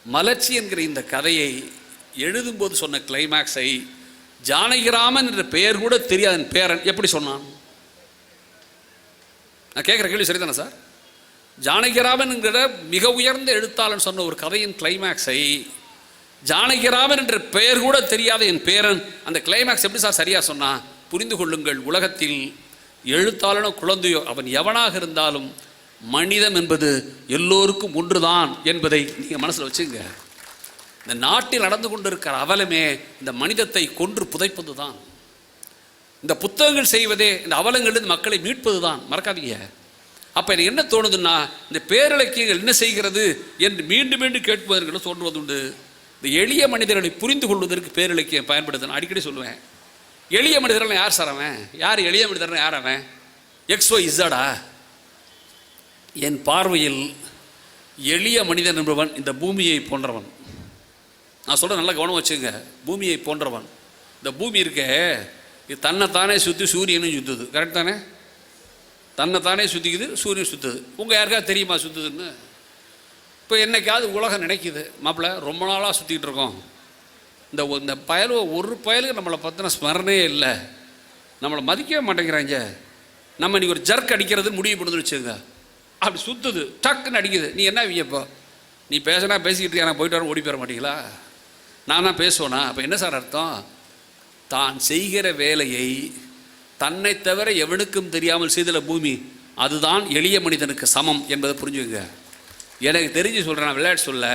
மலர்ச்சி என்கிற இந்த கதையை எழுதும்போது சொன்ன கிளைமேக்ஸை ஜானகிராமன் என்ற பெயர் கூட தெரியாத பேரன் எப்படி சொன்னான்? நான் கேட்குற கேள்வி சரிதானே சார்? ஜானகிராமன் என்கிற மிக உயர்ந்த எழுத்தாளன் சொன்ன ஒரு கதையின் கிளைமேக்ஸை ஜானகிராமன் என்ற பெயர் கூட தெரியாத என் பேரன் அந்த கிளைமேக்ஸ் எப்படி சார் சரியாக சொன்னான்? புரிந்து கொள்ளுங்கள், உலகத்தில் எழுத்தாளனோ குழந்தையோ அவன் எவனாக இருந்தாலும் மனிதம் என்பது எல்லோருக்கும் ஒன்றுதான் என்பதை நீங்கள் மனசில் வச்சுங்க. இந்த நாட்டில் நடந்து கொண்டிருக்கிற அவலமே இந்த மனிதத்தை கொன்று புதைப்பது தான். இந்த புத்தகங்கள் செய்வதே இந்த அவலங்களிலிருந்து மக்களை மீட்பது தான், மறக்காதீங்க. அப்போ எனக்கு என்ன தோணுதுன்னா, இந்த பேரிலக்கியங்கள் என்ன செய்கிறது என்று மீண்டும் மீண்டும் கேட்பதற்கு தோன்றுவது உண்டு. இந்த எளிய மனிதர்களை புரிந்து கொள்வதற்கு பேரிலக்கியம் பயன்படுது. நான் அடிக்கடி சொல்லுவேன், எளிய மனிதர்கள் யார் சார் அவன்? யார் எளிய மனிதர்கள்? யார் அவன்? XYZ. என் பார்வையில் எளிய மனிதன் என்பவன் இந்த பூமியை போன்றவன். நான் சொல்கிறேன், நல்லா கவனம் வச்சுங்க. பூமியை போன்றவன். இந்த பூமி இருக்க, இது தன்னைத்தானே சுற்றி சூரியனும் சுற்றுது. கரெக்ட் தானே? தன்னைத்தானே சுற்றிக்குது, சூரியன் சுற்றுது. உங்கள் யாருக்காவது தெரியுமா சுற்றுதுன்னு? இப்போ என்னைக்காவது உலகம் நினைக்குது, மாப்பிள்ளை ரொம்ப நாளாக சுற்றிக்கிட்டு இருக்கோம், இந்த ஒரு பயலுக்கு நம்மளை பற்றின ஸ்மரணே இல்லை, நம்மளை மதிக்கவே மாட்டேங்கிறாங்க, நம்ம இன்றைக்கி ஒரு ஜர்க் அடிக்கிறதுன்னு முடிவு பண்ணுதுன்னு வச்சுங்க. அப்படி சுற்றுது, டக்குன்னு அடிக்குது. நீ என்ன இப்போ நீ பேசினா பேசிக்கிட்டு நான் போயிட்டு வர ஓடி போயிட மாட்டீங்களா? நான் தான் பேசுவேனா? அப்போ என்ன சார் அர்த்தம்? தான் செய்கிற வேலையை தன்னை தவிர எவனுக்கும் தெரியாமல் செய்தல பூமி, அதுதான் எளிய மனிதனுக்கு சமம் என்பதை புரிஞ்சுங்க. எனக்கு தெரிஞ்சு சொல்கிறேன், நான் விளையாட்டு சொல்ல,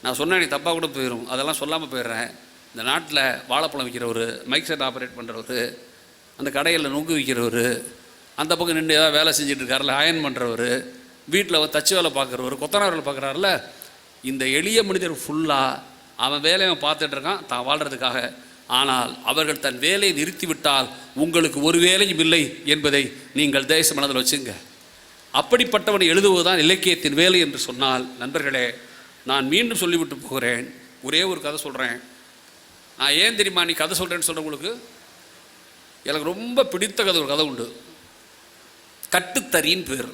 நான் சொன்னேன் நீ தப்பாக கூட போயிடும், அதெல்லாம் சொல்லாமல் போயிடுறேன். இந்த நாட்டில் வாழைப்பழம் விற்கிறவர், மைக் செட் ஆப்ரேட் பண்ணுறவர், அந்த கடையில் நுங்கு விற்கிறவர், அந்த பக்கம் நின்று ஏதாவது வேலை செஞ்சுட்டு இருக்காருல, அயன் பண்ணுறவர், வீட்டில் தச்சு வேலை பார்க்குறவர், கொத்தனார் வேலை பார்க்குறாருல, இந்த எளிய மனிதர் ஃபுல்லாக அவன் வேலையை பார்த்துட்டு இருக்கான் தான் வாழ்கிறதுக்காக. ஆனால் அவர்கள் தன் வேலையை நிறுத்திவிட்டால் உங்களுக்கு ஒரு வேலையும் இல்லை என்பதை நீங்கள் தேச மனதில் வச்சுங்க. அப்படிப்பட்டவனை எழுதுவதுதான் இலக்கியத்தின் வேலை என்று சொன்னால், நண்பர்களே, நான் மீண்டும் சொல்லிவிட்டு போகிறேன். ஒரே ஒரு கதை சொல்கிறேன். நான் ஏன் தெரியுமா நீ கதை சொல்கிறேன்னு சொல்கிறேன் உங்களுக்கு? எனக்கு ரொம்ப பிடித்த கதை, ஒரு கதை உண்டு. கட்டுத்தறின்னு பேர்.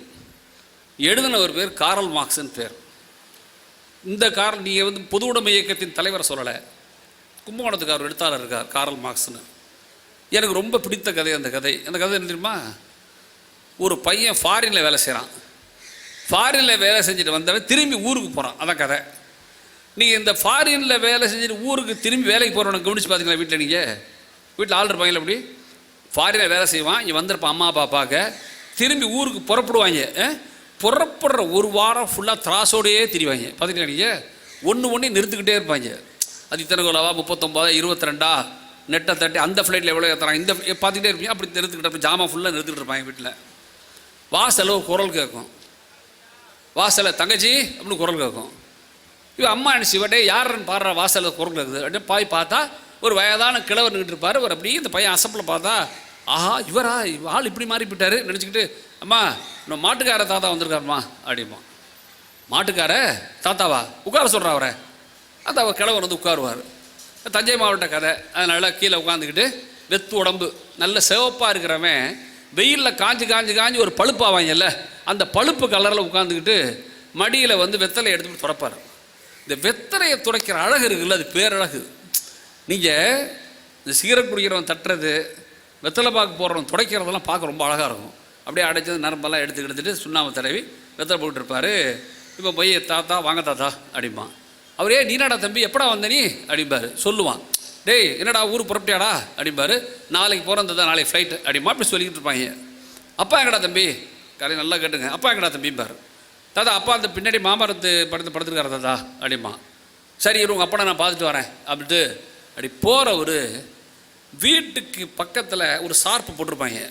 எழுதினவர் பேர் காரல் மார்க்ஸ்ன்னு பேர். இந்த நீங்கள் பொது உடைமை இயக்கத்தின் தலைவரை சொல்லலை, கும்பகோணத்துக்கு அவர் எழுத்தாளர் இருக்கார் காரல் மார்க்ஸ்னு. எனக்கு ரொம்ப பிடித்த கதை அந்த கதை. அந்த கதை என்ன தெரியுமா? ஒரு பையன் ஃபாரினில் வேலை செய்கிறான். ஃபாரினில் வேலை செஞ்சுட்டு வந்தவன் திரும்பி ஊருக்கு போகிறான். அதான் கதை. நீங்கள் இந்த ஃபாரினில் வேலை செஞ்சுட்டு ஊருக்கு திரும்பி வேலைக்கு போகிறவனை கவனிச்சு பார்த்தீங்களா? வீட்டில் நீங்கள் வீட்டில் ஆள் இருப்பாங்களா? அப்படி ஃபாரினில் வேலை செய்வான், இங்கே வந்திருப்பான் அம்மா அப்பா பார்க்க, திரும்பி ஊருக்கு புறப்படுவாங்க. புறப்படுற ஒரு வாரம் ஃபுல்லாக திராசோடையே திரிவாங்க. பார்த்தீங்களா? நீங்கள் ஒன்று நிறுத்துக்கிட்டே இருப்பாங்க. அது இத்தனை கோலாவா, 39, 22 நெட்டை தட்டி அந்த ஃப்ளைட்டில் எவ்வளோ ஏற்றுறான், இந்த பார்த்துக்கிட்டே இருப்பீங்க. அப்படி நிறுத்துக்கிட்ட ஜாமான் ஃபுல்லாக நிறுத்திக்கிட்டு இருப்பாங்க. வீட்டில் வாசலில் ஒரு குரல் கேட்கும். வாசலில் தங்கச்சி அப்படின்னு குரல் கேட்கும். இவன் அம்மா என்ன சிவட்டே யாருன்னு பாடுற வாசலில் குரல் கேட்குது அப்படின்னு போய் பார்த்தா ஒரு வயதான கிழவர் நின்றுட்டு இருப்பார். ஒரு அப்படியே இந்த பையன் அசப்பில் பார்த்தா, ஆஹா இவரா, ஆள் இப்படி மாறி போயிட்டாரு நினச்சிக்கிட்டு, அம்மா நம்ம மாட்டுக்கார தாத்தா வந்திருக்காருமா அப்படிமா. மாட்டுக்கார தாத்தாவா? உட்கார சொல்கிறா அவரை. அந்த அவர் கிழவர் வந்து உட்காருவார். தஞ்சை மாவட்ட கதை. அதனால் கீழே உட்காந்துக்கிட்டு வெத்து உடம்பு நல்ல சிவப்பாக இருக்கிறவன் வெயிலில் காஞ்சி ஒரு பழுப்பாவாங்கல்ல, அந்த பழுப்பு கலரில் உட்காந்துக்கிட்டு மடியில் வெத்தலையை எடுத்துகிட்டு துடைப்பார். இந்த வெத்தலையை துடைக்கிற அழகு இருக்குல்ல, அது பேரழகு. நீங்கள் இந்த சிகரெட் குடிக்கிறவன் தட்டுறது, வெத்தலை பாக்கு போடுறவன் துடைக்கிறதெல்லாம் பார்க்க ரொம்ப அழகாக இருக்கும். அப்படியே அடைச்சது நரம்பெல்லாம் எடுத்துக்கிட்டு சுண்ணாம்பு தடவி வெத்தலை போட்டுருப்பார். இப்போ போய் தாத்தா வாங்க தாத்தா அப்படிம்பான். அவரே நீனாடா தம்பி எப்படா வந்த நீ அப்படிம்பாரு. சொல்லுவான், டேய் என்னடா ஊர் புறப்பட்டியாடா அப்படிம்பாரு. நாளைக்கு போகிறந்தா நாளைக்கு ஃப்ளைட்டு அப்படிமா அப்படி சொல்லிக்கிட்டு இருப்பாங்க. அப்பா எங்கடா தம்பி, காலையில் நல்லா கேட்டுங்க, அப்பா எங்கடா தம்பிம்பார். தாத்தா அப்பா அந்த பின்னாடி மாமரத்து படுத்துருக்காரு தாத்தா அப்படிமா. சரி உங்கள் அப்பா நான் பார்த்துட்டு வரேன் அப்படின்ட்டு அப்படி போகிற ஒரு வீட்டுக்கு பக்கத்தில் ஒரு சார்ப்பு போட்டிருப்பாங்க.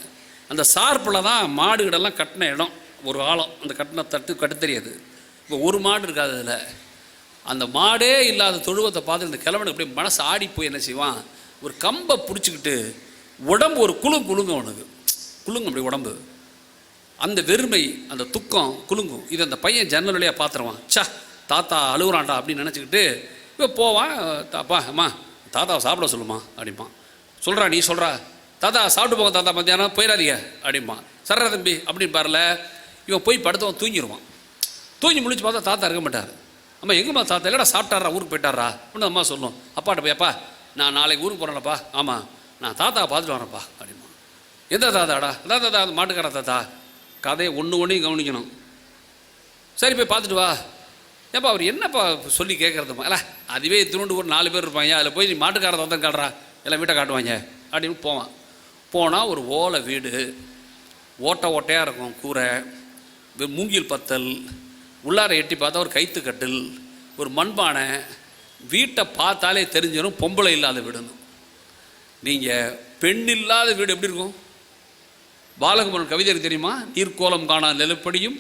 அந்த சார்ப்பில் தான் மாடுகளெல்லாம் கட்டின இடம், ஒரு ஆழம். அந்த கட்டின கட்டு தெரியாது. இப்போ ஒரு மாடு இருக்காது அதில். அந்த மாடே இல்லாத தொழுவத்தை பார்த்து இந்த கிழவனுக்கு அப்படியே மனசு ஆடி போய் என்ன செய்வான், ஒரு கம்பை பிடிச்சிக்கிட்டு உடம்பு ஒரு குலுங்க அவனுக்கு குலுங்கும் அப்படி உடம்பு. அந்த வெறுமை, அந்த துக்கம் குலுங்கும். இது அந்த பையன் ஜன்னல் வழியாக பார்த்துருவான். சா தாத்தா அழுகுறான்டா அப்படின்னு நினச்சிக்கிட்டு இப்போ போவான். தாப்பா அம்மா தாத்தாவை சாப்பிட சொல்லுமா அப்படிம்பான். சொல்கிறா நீ சொல்கிறா, தாத்தா சாப்பிட்டு போங்க தாத்தா மத்தியானம் போயிடாதீங்க அப்படிம்பான். சர்றா தம்பி அப்படின்னு பாருல. இவன் போய் படுத்தவன் தூங்கிடுவான். தூங்கி முடிச்சு பார்த்தா தாத்தா இருக்க மாட்டார். அம்மா எங்கேம்மா தாத்தா? இல்லைடா சாப்பிட்டாரா, ஊருக்கு போயிட்டாரா அப்படின்னு அம்மா சொல்லும். அப்பாட்ட போய், அப்பா நான் நாளைக்கு ஊருக்கு போகிறேன்ப்பா. ஆமாம் நான் தாத்தாவை பார்த்துட்டு வரேன்ப்பா அப்படிமா. எந்த தாத்தாடா? அதான் தாத்தா அது மாட்டுக்கார தாத்தா. கதையை ஒன்றையும் கவனிக்கணும். சரி போய் பார்த்துட்டு வா. ஏப்பா அவர் என்னப்பா சொல்லி கேட்குறதுமா? இல்லை அதுவே திருண்டு ஒரு 4 பேர் இருப்பாங்க, அதில் போய் நீ மாட்டுக்கார தாத்தா காட்டுறா, எல்லாம் வீட்டை காட்டுவாங்க அப்படின்னு போவான். போனால் ஒரு ஓலை வீடு, ஓட்டையாக இருக்கும் கூரை, மூங்கில் பத்தல், உள்ளார எட்டி பார்த்தா ஒரு கைத்து கட்டில், ஒரு மண்பானை, வீட்டை பார்த்தாலே தெரிஞ்சிடும் பொம்பளை இல்லாத வீடுன்னு. நீங்கள் பெண் இல்லாத வீடு எப்படி இருக்கும்? பாலகுமாரன் கவிதை தெரியுமா? நீர்க்கோலம் காணா நிலப்படியும்,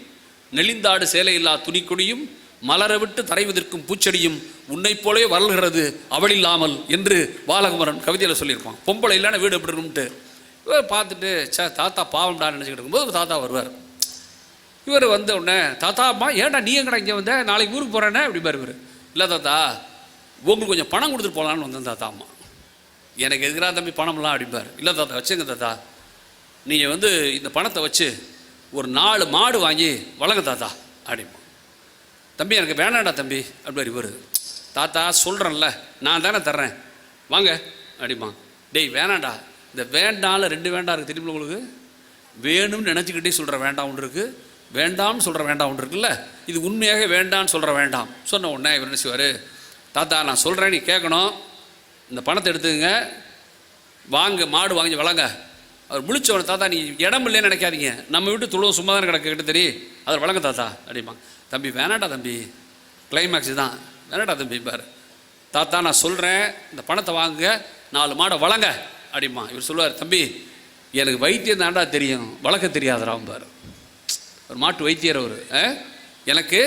நெளிந்தாடு சேலை இல்லா துணிக்கொடியும், மலர விட்டு தரைவதற்கும் பூச்செடியும், உன்னை போலே வளர்கிறது அவள் இல்லாமல் என்று பாலகுமாரன் கவிதையில் சொல்லியிருப்பான். பொம்பளை இல்லாத வீடு எப்படி இருக்கும்ட்டு இவர் பார்த்துட்டு தாத்தா பாவம்டா நினச்சிக்கிட்டு இருக்கும்போது ஒரு தாத்தா வருவார். இவர் வந்த உடனே, தாத்தாம்மா ஏன்டா நீ எங்கடா இங்கே வந்த, நாளைக்கு ஊருக்கு போகிறேன்னே அப்படிப்பார் இவர். இல்லை தாத்தா, உங்களுக்கு கொஞ்சம் பணம் கொடுத்துட்டு போகலான்னு வந்தேன் தாத்தா. அம்மா, எனக்கு எதுக்குறா தம்பி பணம்லாம் அப்படிம்பார். இல்லை தாத்தா, வச்சுங்க தாத்தா, நீங்கள் இந்த பணத்தை வச்சு ஒரு 4 மாடு வாங்கி வளங்க தாத்தா அப்படிமா. தம்பி எனக்கு வேணாண்டா தம்பி அப்படி இவர். தாத்தா சொல்கிறேன்ல, நான் தானே தர்றேன் வாங்க அப்படிமா. டேய் வேணாண்டா, இந்த வேண்டாம்ல 2 வேண்டாம் இருக்குது திரும்பி உங்களுக்கு. வேணும்னு நினச்சிக்கிட்டே சொல்கிற வேண்டாம் ஒன்று இருக்குது, வேண்டாம்னு சொல்கிற வேண்டாம் ஒன்று இருக்குல்ல. இது உண்மையாக வேண்டான்னு சொல்கிற வேண்டாம் சொன்ன உடனே இவர் என்ன செய்வார், தாத்தா நான் சொல்கிறேன் நீ கேட்கணும், இந்த பணத்தை எடுத்துக்கங்க, வாங்க மாடு வாங்கி வளங்க. அவர் முழிச்சவன, தாத்தா நீ இடம் இல்லைன்னு நினைக்காதீங்க, நம்ம வீட்டு துளவு சும்மா தானே கிடக்க கிட்ட தெரியும், அதில் வளங்க தாத்தா அப்படிமா. தம்பி வேணாண்டா தம்பி, கிளைமேக்ஸ் தான், வேணாண்டா தம்பி பாரு. தாத்தா நான் சொல்கிறேன், இந்த பணத்தை வாங்குங்க, 4 மாடை வளங்க அப்படிமா. இவர் சொல்லுவார், தம்பி எனக்கு வைத்தியம் தாண்டா தெரியும், வளர்க்க தெரியாதராம் பாரு. ஒரு மாட்டு வைத்தியர் அவர், எனக்கு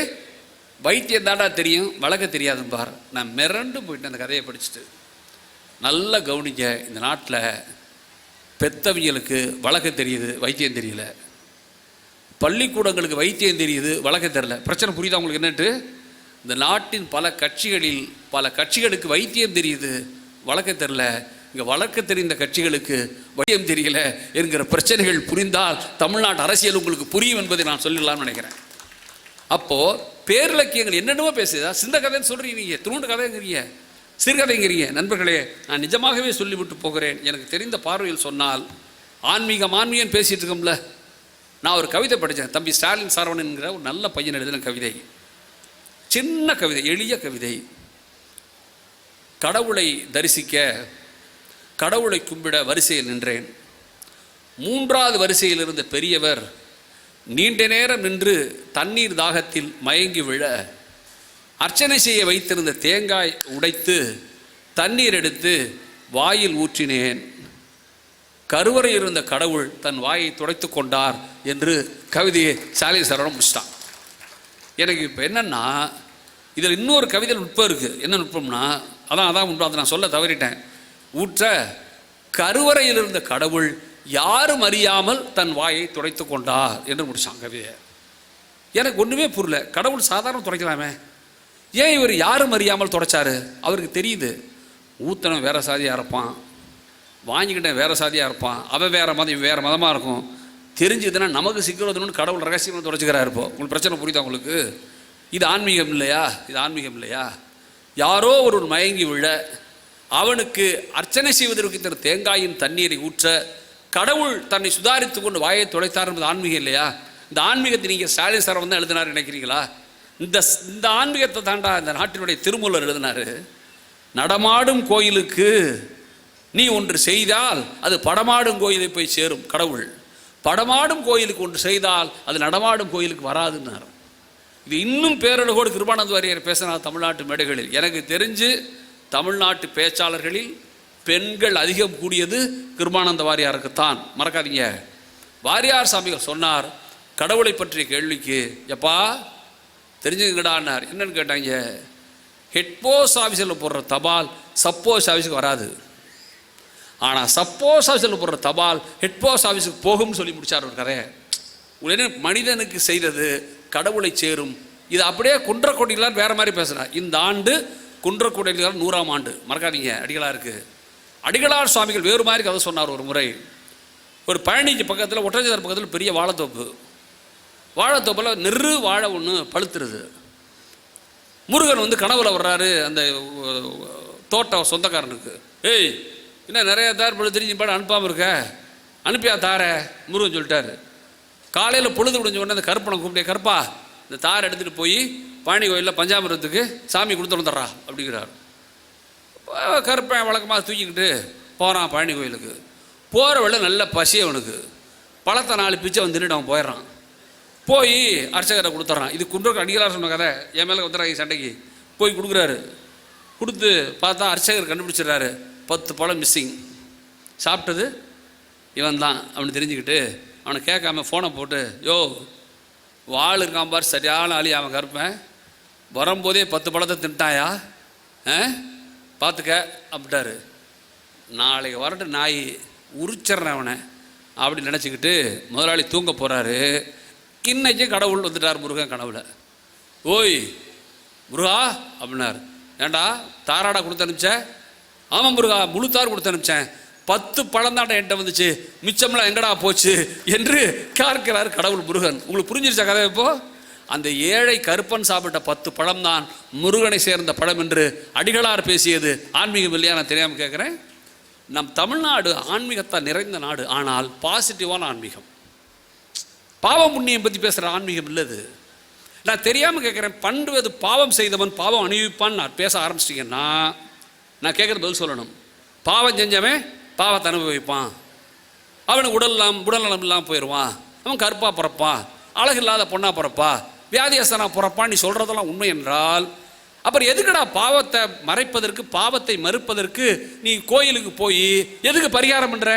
வைத்தியம் தாண்டா தெரியும், வளர்க்க தெரியாதுன்னு பார். நான் மிரண்டு போயிட்டேன் அந்த கதையை படிச்சுட்டு. நல்லா கவனிங்க, இந்த நாட்டில் பெத்தவங்களுக்கு வளர்க்க தெரியுது, வைத்தியம் தெரியல. பள்ளிக்கூடங்களுக்கு வைத்தியம் தெரியுது, வளர்க்க தெரியல. பிரச்சனை புரியுதா உங்களுக்கு என்னட்டு? இந்த நாட்டின் பல கட்சிகளுக்கு வைத்தியம் தெரியுது, வளர்க்க தெரியல. இங்கே வளர்க்க தெரிந்த கட்சிகளுக்கு வைத்தியம் தெரியல என்கிற பிரச்சனைகள் புரிந்தால் தமிழ்நாட்டு அரசியல் உங்களுக்கு புரியும் என்பதை நான் சொல்லலாம்னு நினைக்கிறேன். அப்போது பேரிலக்கியங்கள் என்னென்னவோ பேசுதா, சிந்த கதைன்னு சொல்கிறீங்க, நீங்கள் துணுண்டு கதைங்கிறீங்க, சிறுகதைங்கிறீங்க. நண்பர்களே, நான் நிஜமாகவே சொல்லிவிட்டு போகிறேன். எனக்கு தெரிந்த பார்வையில் சொன்னால், ஆன்மீகம் பேசிகிட்டு இருக்கோம்ல, நான் ஒரு கவிதை படித்தேன். தம்பி ஸ்டாலின் சரவணன்கிற ஒரு நல்ல பையன் எழுதின கவிதை, சின்ன கவிதை, எளிய கவிதை. கடவுளை தரிசிக்க, கடவுளை கும்பிட வரிசையில் நின்றேன். 3வது வரிசையில் இருந்த பெரியவர் நீண்ட நேரம் நின்று தண்ணீர் தாகத்தில் மயங்கி விழ, அர்ச்சனை செய்ய வைத்திருந்த தேங்காய் உடைத்து தண்ணீர் எடுத்து வாயில் ஊற்றினேன். கருவறை இருந்த கடவுள் தன் வாயை துடைத்து கொண்டார் என்று கவிதையை ஸ்டாலின் சரவணன் முடிச்சிட்டான். எனக்கு இப்போ என்னன்னா, இதில் இன்னொரு கவிதை நுட்பம் இருக்குது. என்ன நுட்பம்னா, அதான் உண்டு, அதை நான் சொல்ல தவறிட்டேன். ஊற்ற கருவறையில் இருந்த கடவுள் யாரும் அறியாமல் தன் வாயை துடைத்து கொண்டார் என்று முடிச்சான் கவிதையை. எனக்கு ஒன்றுமே புரியல. கடவுள் சாதாரண துடைக்கலாமே, ஏன் இவர் யாரும் அறியாமல் துடைச்சாரு? அவருக்கு தெரியுது, ஊத்தனம் வேறு சாதியாக இருப்பான், வாங்கிக்கிட்டேன் வேறு சாதியாக இருப்பான், அவன் வேறு மதம் வேறு மதமாக இருக்கும். தெரிஞ்சுதுன்னா நமக்கு சிக்கிறதுன்னு கடவுள் ரகசியமாக துடைச்சிக்கிறாரு. இப்போ உங்களுக்கு பிரச்சனை புரியுதா உங்களுக்கு? இது ஆன்மீகம் இல்லையா? இது ஆன்மீகம் இல்லையா? யாரோ ஒரு மயங்கி விழ, அவனுக்கு அர்ச்சனை செய்வதற்கு தேங்காயின் தண்ணீரை ஊற்ற கடவுள் தன்னை சுதாரித்து கொண்டு வாயை துடைத்தார் என்பது ஆன்மீகம் இல்லையா? இந்த ஆன்மீகத்தை நீங்கள் ஸ்டாலின் சார் வந்து எழுதினார் நினைக்கிறீங்களா? இந்த ஆன்மீகத்தை தாண்டா இந்த நாட்டினுடைய திருமூலர் எழுதினார். நடமாடும் கோயிலுக்கு நீ ஒன்று செய்தால் அது படமாடும் கோயிலை போய் சேரும் கடவுள், படமாடும் கோயிலுக்கு ஒன்று செய்தால் அது நடமாடும் கோயிலுக்கு வராதுன்னார். இது இன்னும் பேரழகோடு கிருபானந்த வாரியார் பேசினார் தமிழ்நாட்டு மேடைகளில். எனக்கு தெரிஞ்சு தமிழ்நாட்டு பேச்சாளர்களில் பெண்கள் அதிகம் கூடியது கிருபானந்த வாரியாருக்குத்தான். மறக்காதீங்க. வாரியார் சாமிகள் சொன்னார், கடவுளை பற்றிய கேள்விக்கு, எப்பா தெரிஞ்சுங்கடான்னார். என்னன்னு கேட்டாங்க, ஹெட்போஸ்ட் ஆஃபீஸில் போடுற தபால் சப்போஸ் ஆஃபீஸுக்கு வராது, ஆனால் சப்போஸ் ஆஃபீஸில் போடுற தபால் ஹெட்போஸ்ட் ஆஃபீஸுக்கு போகும்னு சொல்லி முடிச்சார் ஒரு கதை. உடனே மனிதனுக்கு செய்தது கடவுளை சேரும். இது அப்படியே குன்றக்கோட்டையிலார் வேறு மாதிரி பேசுகிறார். இந்த ஆண்டு குன்றக்கோட்டையிலார் 100ஆம் ஆண்டு. மறக்காதீங்க, அடிகளார் இருக்குது. அடிகளார் சுவாமிகள் வேறு மாதிரி கதை சொன்னார். ஒரு முறை ஒரு பழனிக்கு பக்கத்தில் ஒட்டஞ்சர் பக்கத்தில் பெரிய வாழைத்தோப்பு, வாழைத்தோப்பில் நெரு வாழை ஒன்று பழுத்துருது. முருகன் வந்து கனவுல வர்றாரு அந்த தோட்ட சொந்தக்காரனுக்கு, ஏய் இன்னும் நிறைய தார் பழுத்துருச்சு பாடு அனுப்பாமல் இருக்க, அனுப்பியா தார முருகன் சொல்லிட்டாரு. காலையில் பொழுது முடிஞ்ச உடனே அந்த கருப்பனை கூப்பிட்டே, கருப்பா இந்த தாரை எடுத்துகிட்டு போய் பழனி கோயிலில் பஞ்சாமிரத்துக்கு சாமி கொடுத்து வந்துடுறா அப்படிங்கிறார். கருப்பன் வழக்கமாக தூக்கிக்கிட்டு போகிறான் பழனி கோயிலுக்கு. போகிற வழியில் நல்ல பசி அவனுக்கு, பழத்தை 4 பிச்சை வந்து அவன் போயிடுறான். போய் அர்ச்சகரை கொடுத்துட்றான். இது குன்ற அடிகளார் சொன்ன கதை, என் மேலே வந்துடுறாங்க சண்டைக்கு. போய் கொடுக்குறாரு. கொடுத்து பார்த்தா அர்ச்சகர் கண்டுபிடிச்சிடுறாரு, 10 பழம் மிஸ்ஸிங். சாப்பிட்டது இவன் தான் அப்படின்னு தெரிஞ்சுக்கிட்டு அவனை கேட்காம ஃபோனை போட்டு, யோ வாழ் இருக்கான் பார், சரியான ஆளி அவன் கருப்பேன், வரும்போதே 10 பழத்தை தின்ட்டாயா, பார்த்துக்க அப்படின்ட்டாரு. நாளைக்கு வரட்டு நாய் உரிச்சிட்றேன் அவனை அப்படி நினச்சிக்கிட்டு முதலாளி தூங்க போகிறாரு. இன்னைக்கு கடவுள் வந்துட்டார், முருகன் கனவுல. ஓய் முருகா அப்படின்னார். ஏண்டா தாராடா கொடுத்து அனுப்பிச்சேன்? ஆமாம் முருகா, முழு தார் கொடுத்து அனுப்பிச்சேன், 10 பழம் தாண்டா என்கிட்ட வந்துச்சு, மிச்சம்லாம் எங்கடா போச்சு என்று கேட்கிறார் கடவுள் முருகன். உங்களுக்கு புரிஞ்சிருச்சா கதை? இப்போ அந்த ஏழை கருப்பன் சாப்பிட்ட 10 பழம் தான் முருகனை சேர்ந்த பழம் என்று அடிகளார் பேசியது ஆன்மீகம் இல்லையா? நான் தெரியாமல் கேட்குறேன். நம் தமிழ்நாடு ஆன்மீகத்தால் நிறைந்த நாடு, ஆனால் பாசிட்டிவான ஆன்மீகம், பாவம் புண்ணியம் பற்றி பேசுகிற ஆன்மீகம் இல்லது. நான் தெரியாமல் கேட்குறேன், பண்றது பாவம் செய்தவன் பாவம் அணிவிப்பான்னு நான் பேச ஆரம்பிச்சிட்டிங்கன்னா நான் கேட்குறது பதில் சொல்லணும். பாவம் செஞ்சவன் பாவத்தை அனுபவிப்பான், அவனுக்கு உடல்நலம் இல்லாமல் போயிடுவான், அவன் கருப்பாக பிறப்பான், அழகு இல்லாத பொண்ணாக பிறப்பா, வியாதியஸ்தனாக பிறப்பான். நீ சொல்கிறதெல்லாம் உண்மை என்றால் அப்புறம் எதுக்குடா பாவத்தை மறைப்பதற்கு, பாவத்தை மறுப்பதற்கு நீ கோயிலுக்கு போய் எதுக்கு பரிகாரம் பண்ற?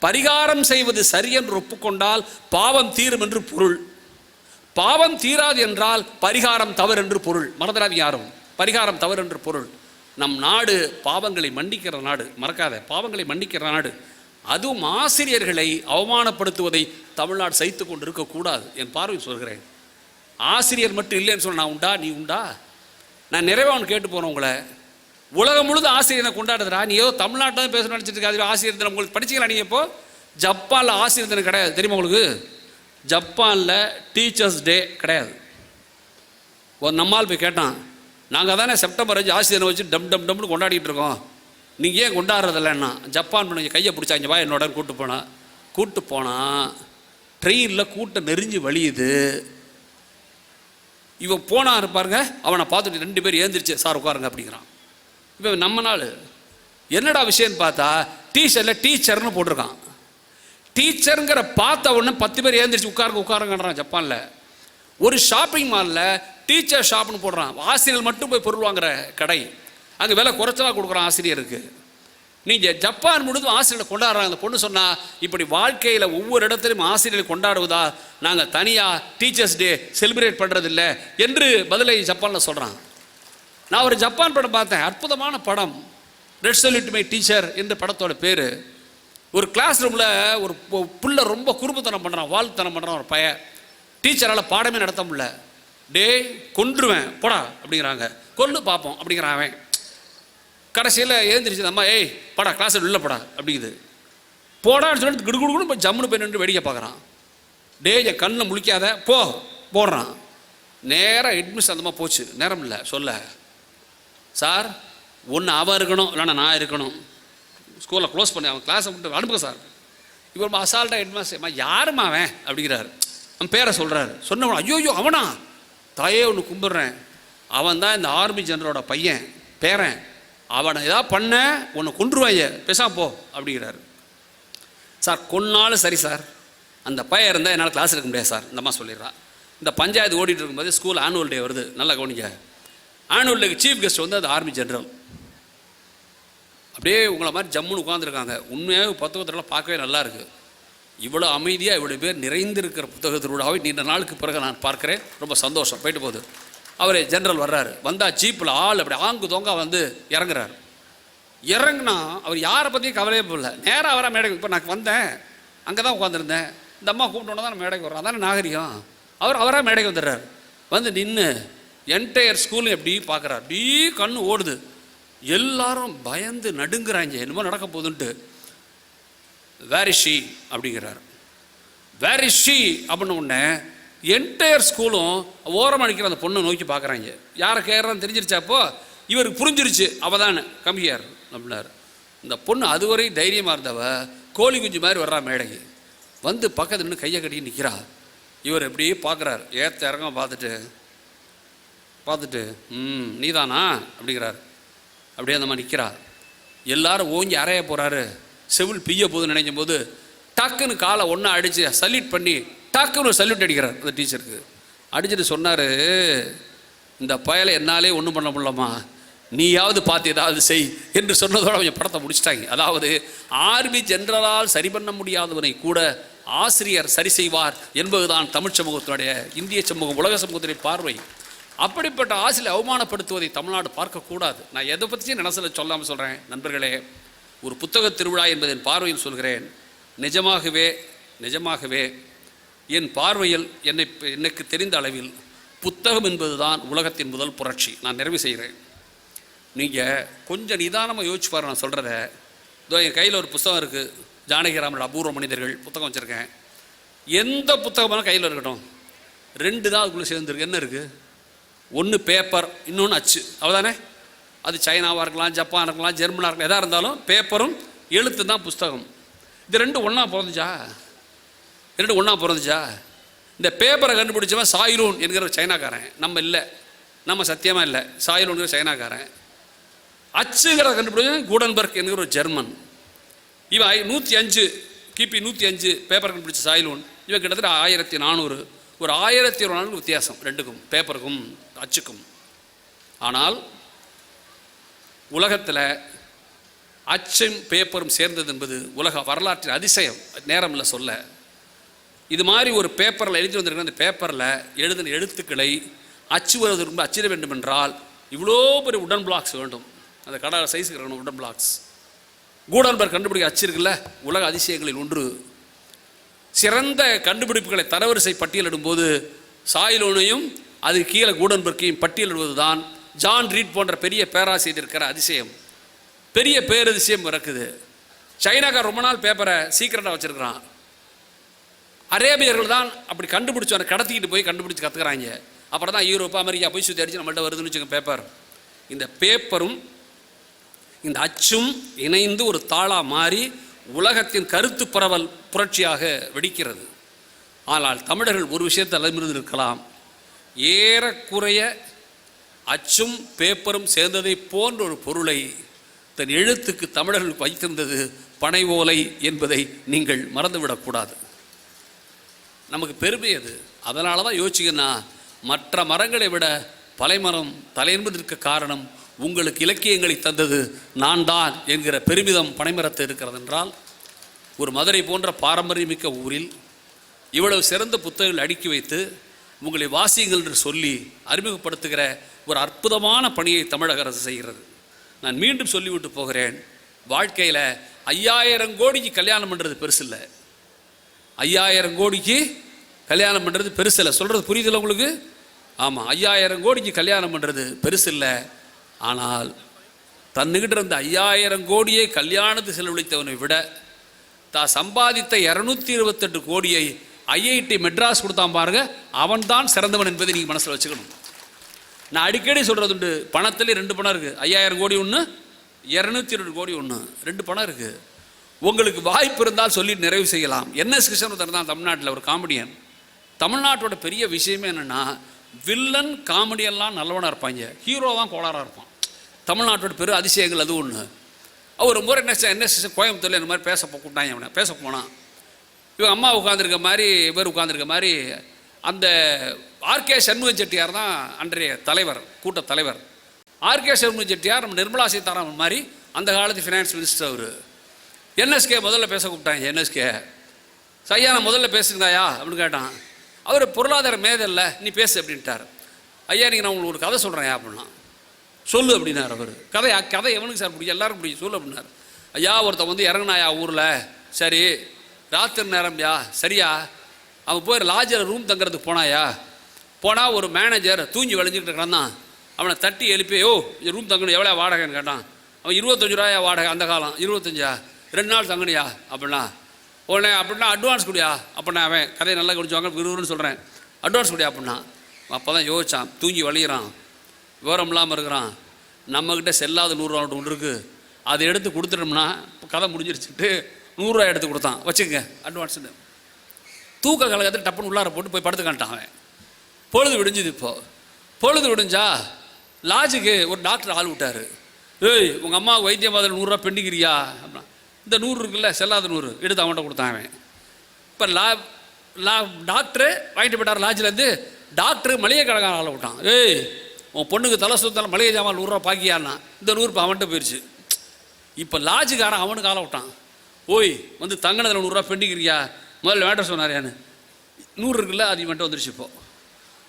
பரிகாரம் செய்வது சரி என்று ஒப்புக்கொண்டால் பாவம் தீரும் என்று பொருள். பாவம் தீராது என்றால் பரிகாரம் தவறு என்று பொருள். மறந்துடாதீங்க யாரும், பரிகாரம் தவறு என்று பொருள். நம் நாடு பாவங்களை மன்னிக்கிற நாடு, மறக்காத, பாவங்களை மன்னிக்கிற நாடு. அதுவும் ஆசிரியர்களை அவமானப்படுத்துவதை தமிழ்நாடு சகித்து கொண்டு இருக்கக்கூடாது. என் பார்வை சொல்கிறேன். ஆசிரியர் மட்டும் இல்லைன்னு சொல்ல நான் உண்டா, நீ உண்டா? நான் நிறைவாக கேட்டு போகிறேன் உங்களை. உலகம் முழுதும் ஆசிரியரை கொண்டாடுறா, நீ ஏதோ தமிழ்நாட்டில் தான் பேசணும்னு நினச்சிட்டு இருக்காது. ஆசிரியர் தினம் உங்களுக்கு படிச்சிக்கலாம் நீங்கள். இப்போ ஜப்பானில் ஆசிரியர் தினம் கிடையாது, தெரியுமா உங்களுக்கு? ஜப்பானில் டீச்சர்ஸ் டே கிடையாது. ஒரு நம்மால் போய் கேட்டான், நாங்கள் தானே செப்டம்பர் 5 ஆசிரியரை வச்சு டம்னு கொண்டாடிட்டு இருக்கோம், நீங்கள் ஏன் கொண்டாடுறதில்லன்னா? ஜப்பான் பண்ண கையை பிடிச்சா, இங்கே வா என்னோட கூப்பிட்டு போனான். ட்ரெயினில் கூட்டம் நெறிஞ்சு வழியுது. இவன் போனா இருப்பாருங்க, அவனை பார்த்துட்டு 2 பேர் ஏந்திரிச்சு சார் உட்காருங்க அப்படிங்கிறான். இப்போ நம்ம நாள் என்னடா விஷயம்னு பார்த்தா டீச்சரில் டீச்சர்னு போட்டிருக்கான். டீச்சருங்கிற பார்த்த உடனே 10 பேர் ஏந்திரிச்சு உட்காருங்கன்றான் ஜப்பானில். ஒரு ஷாப்பிங் மாலில் டீச்சர் ஷாப்னு போடுறான். ஆசிரியர் மட்டும் போய் பொருள் வாங்குற கடை, அங்கே விலை குறைச்சலாக கொடுக்குறான் ஆசிரியருக்கு. நீங்கள் ஜப்பான் முழுதும் ஆசிரியரை கொண்டாடுறாங்க. அந்த பொண்ணு சொன்னால், இப்படி வாழ்க்கையில் ஒவ்வொரு இடத்துலையும் ஆசிரியரை கொண்டாடுவதா, நாங்கள் தனியாக டீச்சர்ஸ் டே செலிப்ரேட் பண்ணுறதில்ல என்று பதிலை ஜப்பானில் சொல்கிறான். நான் ஒரு ஜப்பான் படம் பார்த்தேன், அற்புதமான படம், ரெட் சல்யூட் மை டீச்சர் என்ற படத்தோட பேர். ஒரு கிளாஸ் ரூமில் ஒரு புள்ள ரொம்ப குறும்புத்தனம் பண்ணுறான், வாழ்த்தனம் பண்ணுறான். ஒரு பையன் டீச்சரால் பாடமே நடத்த முடியல. டே கொன்றுவேன் போடா அப்படிங்கிறாங்க. கொல்லு பார்ப்போம் அப்படிங்கிறான் அவன். கடைசியில் எழுந்திரிச்சு அம்மா, ஏய் படா கிளாஸில் உள்ள போடா அப்படிங்குது. போடான்னு சொல்லிட்டு கிடுகுடுன்னு இப்போ ஜம்முன்னு போய் நின்று வேடிக்கை பார்க்குறான். டே என் கண்ணை முழிக்காத போடுறான். நேராக ஹெட்மிஸ் அந்தமாக போச்சு, நேரம் இல்லை சொல்ல. சார் ஒன்று அவன் இருக்கணும், இல்லைன்னா நான் இருக்கணும், ஸ்கூலில் க்ளோஸ் பண்ணி அவன் கிளாஸை விட்டு அனுப்புங்க சார். இப்போ ரொம்ப அசால்ட்டாக ஹெட்மாஸ்டர், யாருமா அவன் அப்படிங்கிறாரு. அவன் பேரை சொல்கிறாரு. சொன்னவன், ஐயோ அவனா, தாயே ஒன்று கும்பிட்றேன், அவன் தான் இந்த ஆர்மி ஜெனரலோட பையன் பேரன், அவனை ஏதாவது பண்ண உன்னை கொன்றுவாங்க, பேசாம போ அப்படிங்கிறாரு. சார் கொன்னாலும் சரி சார், அந்த பையன் இருந்தால் என்னால் கிளாஸ் எடுக்க முடியாது சார் இந்த மாதிரி சொல்லிடுறான். இந்த பஞ்சாயத்து ஓடிட்டு இருக்கும்போது ஸ்கூல் ஆனுவல் டே வருது. நல்லா கவனிங்க. ஆனுவல் டேக்கு சீஃப் கெஸ்ட் வந்து அது ஆர்மி ஜெனரல். அப்படியே உங்களை மாதிரி ஜம்முன்னு உட்காந்துருக்காங்க. உண்மையாக புத்தகத்திலலாம் பார்க்கவே நல்லா இருக்குது. இவ்வளோ அமைதியாக இவ்வளோ பேர் நிறைந்திருக்கிற புத்தக திருவிழாவை நீண்ட நாளுக்கு பிறகு நான் பார்க்குறேன். ரொம்ப சந்தோஷம். போயிட்டு போகுது. அவர் ஜெனரல் வர்றாரு. வந்தால் ஜீப்பில் ஆள் அப்படி ஆங்கு தொங்க வந்து இறங்குறாரு. இறங்குனா அவர் யாரை பற்றியும் கவலையே போடல. நேராக அவராக மேடைக்கு, இப்போ நான் வந்தேன் அங்கே தான் உட்காந்துருந்தேன், இந்த அம்மா கூப்பிட்டோன்னா தான் நான் மேடைக்கு வர்றேன், அதான நாகரிகம். அவராக மேடைக்கு வந்துடுறாரு. வந்து நின்று என்டையர் ஸ்கூலும் எப்படி பார்க்குறாரு. அப்படி கண்ணு ஓடுது. எல்லாரும் பயந்து நடுங்குறாங்க, என்னமோ நடக்க போகுதுன்ட்டு. வேர் இஸ் ஷீ அப்படிங்கிறார். வேர் இஸ் ஷீ அப்படின்னு உடனே என்டையர் ஸ்கூலும் ஓரமாக அடிக்கிற அந்த பொண்ணை நோக்கி பார்க்குறாங்க. யாரை கேட்குறான்னு தெரிஞ்சிருச்சாப்போ இவருக்கு புரிஞ்சிருச்சு, அவள் தான் கம்பியார் அப்படின்னாரு. இந்த பொண்ணு அதுவரை தைரியமாக இருந்தவ கோழி குஞ்சு மாதிரி வர்றா மேடைக்கு. வந்து பக்கத்தில் நின்று கையை கட்டி நிற்கிறா. இவர் எப்படியே பார்க்குறாரு. ஏற்ற இறங்க பார்த்துட்டு நீதானா அப்படிங்கிறார். அப்படியே அந்த மாதிரி நிற்கிறா. எல்லாரும் ஓங்கி அறைய போகிறாரு. செவில் பிய்ய போகுதுன்னு நினைக்கும் போது டக்குன்னு காலை ஒன்றா அடித்து சல்யூட் பண்ணி டாக்குன்னு ஒரு சல்யூட் அடிக்கிறார் அந்த டீச்சருக்கு. அடிச்சுட்டு சொன்னார், இந்த பயலை என்னாலே ஒன்றும் பண்ண முடியலம்மா, நீயாவது பார்த்து ஏதாவது செய் என்று சொன்னதோட அவங்க படத்தை முடிச்சிட்டாங்க. அதாவது ஆர்மி ஜெனரலால் சரி பண்ண முடியாதவனை கூட ஆசிரியர் சரி செய்வார் என்பதுதான் தமிழ் சமூகத்தினுடைய, இந்திய சமூகம், உலக சமூகத்தினுடைய பார்வை. அப்படிப்பட்ட ஆசிரியரை அவமானப்படுத்துவதை தமிழ்நாடு பார்க்கக்கூடாது. நான் எதை பற்றியும் நினசில் சொல்லாமல் சொல்கிறேன். நண்பர்களே, ஒரு புத்தக திருவிழா என்பதன் பார்வையில் சொல்கிறேன். நிஜமாகவே என் பார்வையில் எனக்கு தெரிந்த அளவில் புத்தகம் என்பது தான் உலகத்தின் முதல் புரட்சி. நான் நிறைவு செய்கிறேன். நீங்கள் கொஞ்சம் நிதானமாக யோசிச்சு பாரு. நான் சொல்கிறத இதோ என் கையில் ஒரு புத்தகம் இருக்குது, ஜானகிராமனோட அபூர்வ மனிதர்கள் புத்தகம் வச்சுருக்கேன். எந்த புத்தகமான கையில் இருக்கட்டும், 2 தான் அதுக்குள்ளே சேர்ந்துருக்கு. என்ன இருக்குது? ஒன்று பேப்பர், இன்னொன்று அச்சு. அவ்வளோதானே? அது சைனாவாக இருக்கலாம், ஜப்பானாக இருக்கலாம், ஜெர்மனாக இருக்கலாம், எதாக இருந்தாலும் பேப்பரும் எழுத்து தான் புஸ்தகம். இது 2 ஒன்றா பிறந்துச்சா? இந்த பேப்பரை கண்டுபிடிச்சவன் சாய்லூன் என்கிற சைனாக்காரன். நம்ம இல்லை, நம்ம சத்தியமாக இல்லை. சாய்லூன்கிற சைனாக்காரன். அச்சுங்கிறத கண்டுபிடிச்சவன் கூடன்பர்க் என்கிற ஒரு ஜெர்மன். இவன் 105 கிபி 105 பேப்பர் கண்டுபிடிச்ச சாய்லூன். இவன் கிட்டத்தட்ட 1400, ஒரு 1200 வித்தியாசம் ரெண்டுக்கும், பேப்பருக்கும் அச்சுக்கும். ஆனால் உலகத்தில் அச்சும் பேப்பரும் சேர்ந்தது என்பது உலக வரலாற்றின் அதிசயம். நேரம் இல்லை சொல்ல. இது மாதிரி ஒரு பேப்பரில் எழுதி வந்திருக்கிற அந்த பேப்பரில் எழுதின எழுத்துக்களை அச்சு வருவதற்கு அச்சிட வேண்டும் என்றால் இவ்வளோ பெரிய உடன் பிளாக்ஸ் வேண்டும். அந்த கடை சைஸுக்கு இருக்கணும் உடன் பிளாக்ஸ். கூடன்பர்க் கண்டுபிடிக்க அச்சு இருக்குல்ல, உலக அதிசயங்களில் ஒன்று. சிறந்த கண்டுபிடிப்புகளை தரவரிசை பட்டியலிடும்போது சாய்லூனையும் அது கீழே கூடன்பர்க்கையும் பட்டியலிடுவது தான் ஜான் ரீட் போன்ற பெரிய பேராசிரியர் இருக்கிற அதிசயம். பெரிய பேரதிசயம் இருக்குது. சைனாக்கார் ரொம்ப நாள் பேப்பரை சீக்கிரட்டாக வச்சுருக்கிறான். அரேபியர்கள் தான் அப்படி கண்டுபிடிச்சவனை கடத்திக்கிட்டு போய் கண்டுபிடிச்சி கற்றுக்குறாங்க. அப்புறம் தான் யூரோப்பா, அமெரிக்கா போய் சுற்றி அடித்து நம்மள்ட்ட வருதுன்னு வச்சுக்கோங்க பேப்பர். இந்த பேப்பரும் இந்த அச்சும் இணைந்து ஒரு தாளாக மாறி உலகத்தின் கருத்து பரவல் புரட்சியாக வெடிக்கிறது. ஆனால் தமிழர்கள் ஒரு விஷயத்தை அளமிருந்து இருக்கலாம். ஏறக்குறைய அச்சும் பேப்பரும் சேர்ந்ததை போன்ற ஒரு பொருளை தன் எழுத்துக்கு தமிழர்கள் வைத்திருந்தது பனை ஓலை என்பதை நீங்கள் மறந்துவிடக்கூடாது. நமக்கு பெருமை அது. அதனால தான் யோசிச்சுங்கன்னா, மற்ற மரங்களை விட பலைமரம் தலை என்பதற்கு காரணம் உங்களுக்கு இலக்கியங்களை தந்தது நான் தான் என்கிற பெருமிதம் பனைமரத்தை இருக்கிறது என்றால், ஒரு மதுரை போன்ற பாரம்பரியமிக்க ஊரில் இவ்வளவு சிறந்த புத்தகங்கள் அடுக்கி வைத்து உங்களை வாசியுங்கள் என்று சொல்லி அறிமுகப்படுத்துகிற ஒரு அற்புதமான பணியை தமிழக அரசு செய்கிறது. நான் மீண்டும் சொல்லிவிட்டு போகிறேன். வாழ்க்கையில் 5000 கோடிக்கு கல்யாணம் பண்ணுறது பெருசு இல்லை. 5000 கோடிக்கு கல்யாணம் பண்ணுறது பெருசு இல்லை. சொல்கிறது புரியுதில்லை உங்களுக்கு? ஆமாம், 5000 கோடிக்கு கல்யாணம் பண்ணுறது பெருசு இல்லை. ஆனால் தன்னுகிட்ட இருந்த 5000 கோடியை கல்யாணத்தை செலவழித்தவனை விட தான் சம்பாதித்த 228 கோடியை ஐஐடி மெட்ராஸ் கொடுத்தான் பாருங்க, அவன் தான் சிறந்தவன் என்பதை நீங்கள் மனசில் வச்சுக்கணும். நான் அடிக்கடி சொல்கிறது உண்டு, பணத்தில் 2 பணம் இருக்குது. 5000 கோடி ஒன்று, 202 கோடி ஒன்று, 2 பணம் இருக்குது. உங்களுக்கு வாய்ப்பு இருந்தால் சொல்லி நிறைவு செய்யலாம். என்எஸ் கிருஷ்ணன் தான் தமிழ்நாட்டில் ஒரு காமெடியன். தமிழ்நாட்டோட பெரிய விஷயமே என்னென்னா, வில்லன் காமெடியெல்லாம் நல்லவனாக இருப்பாங்க, ஹீரோ தான் கோளாறாக இருப்பான். தமிழ்நாட்டோட பெரிய அதிசயங்கள் அது ஒன்று. அவர் முறை என்எஸ் கோயம்புத்தூரில் இந்த மாதிரி கூப்பிட்டாங்க. அவனை பேச போனான். இவன் அம்மா உட்காந்துருக்க மாதிரி, இவர் உட்காந்துருக்க மாதிரி. அந்த ஆர்கே சண்முகம் செட்டியார் தான் அன்றைய தலைவர், கூட்ட தலைவர். ஆர்கே சண்முகம் செட்டியார் நம்ம நிர்மலா சீதாராமன் மாதிரி அந்த காலத்து ஃபினான்ஸ் மினிஸ்டர். அவர் என்எஸ்கே முதல்ல பேச கூப்பிட்டாங்க. என்எஸ்கே ஐயா நான் முதல்ல பேசுங்கதாயா அப்படின்னு கேட்டான். அவர் பொருளாதார மேதல்ல, நீ பேசு அப்படின்ட்டார். ஐயா நீங்கள் நான் உங்களுக்கு ஒரு கதை சொல்கிறேன் அப்படின்னா. சொல்லு அப்படின்னார் அவர். கதை எவனுக்கு சார் பிடிக்கும்? எல்லாருக்கும் பிடிக்கும், சொல்லு அப்படின்னார். ஐயா ஒருத்தன் வந்து இறங்கினாயா ஊரில், சரி ராத்திரி நேரம்யா, சரியா அவன் போய் லாட்ஜில் ரூம் தங்குறதுக்கு போனாயா, போனால் ஒரு மேனேஜர் தூங்கி வளைஞ்சிக்கிட்டு இருக்கிறான். அவனை தட்டி எழுப்பி, ஓ ரூம் தங்கணும் எவ்வளோ வாடகைன்னு கேட்டான். அவன் 25 ரூபாயா வாடகை, அந்த காலம் 25, 2 நாள் தங்கணியா அப்படின்னா. உடனே அப்படின்னா அட்வான்ஸ் குடியா அப்படின்னா. அவன் கதையை நல்லா குடிச்சுவாங்க, விறுவிறுன்னு சொல்கிறேன், அட்வான்ஸ் குடியா அப்படின்னா. அப்போ தான் யோசிச்சான், தூங்கி வழிகிறான், விவரம் இல்லாமல் இருக்கிறான். நம்மக்கிட்ட செல்லாத 100 ரூபா ஒன்று இருக்குது, அதை எடுத்து கொடுத்துட்டோம்னா கதை முடிஞ்சிருச்சுட்டு 100 ரூபா எடுத்து கொடுத்தான், வச்சுக்கங்க அட்வான்ஸுன்னு. தூக்க கலகத்தில் டப்புன்னு உள்ளார போட்டு போய் படுத்துக்கான்ட்டான் அவன். பொழுது விடிஞ்சுது. இப்போது பொழுது விடிஞ்சா லாஜுக்கு ஒரு டாக்டர் ஆள் விட்டார். ஏய் உங்கள் அம்மா வைத்தியம் பார்த்து 100 ரூபா பெண்டிக்கிறியா அப்படின்னா. இந்த 100 இருக்குல்ல, செல்லாத 100 எடுத்து அவன்கிட்ட கொடுத்தான் அவன். இப்போ டாக்டரு வாங்கிட்டு போயிட்டார் லாட்ஜிலேருந்து. டாக்டரு மளிகை கடைக்கார ஆளை விட்டான். ஏய், உன் பொண்ணுக்கு தலை சுத்தலாம் மளிகை ஜாமான் 100 ரூபா பாக்கியான்னா இந்த 100 ரூபா அவன்கிட்ட போயிடுச்சு. இப்போ லாட்ஜுக்காரன் அவனுக்கு ஆளை விட்டான். ஓய், வந்து தங்கினதில் 100 ரூபா பெண்டிக்கிறியா, முதல்ல வேண்டாம் சொன்னாரியான்னு. 100 இருக்குல்ல, அது இவன்ட்டு வந்துருச்சு. இப்போ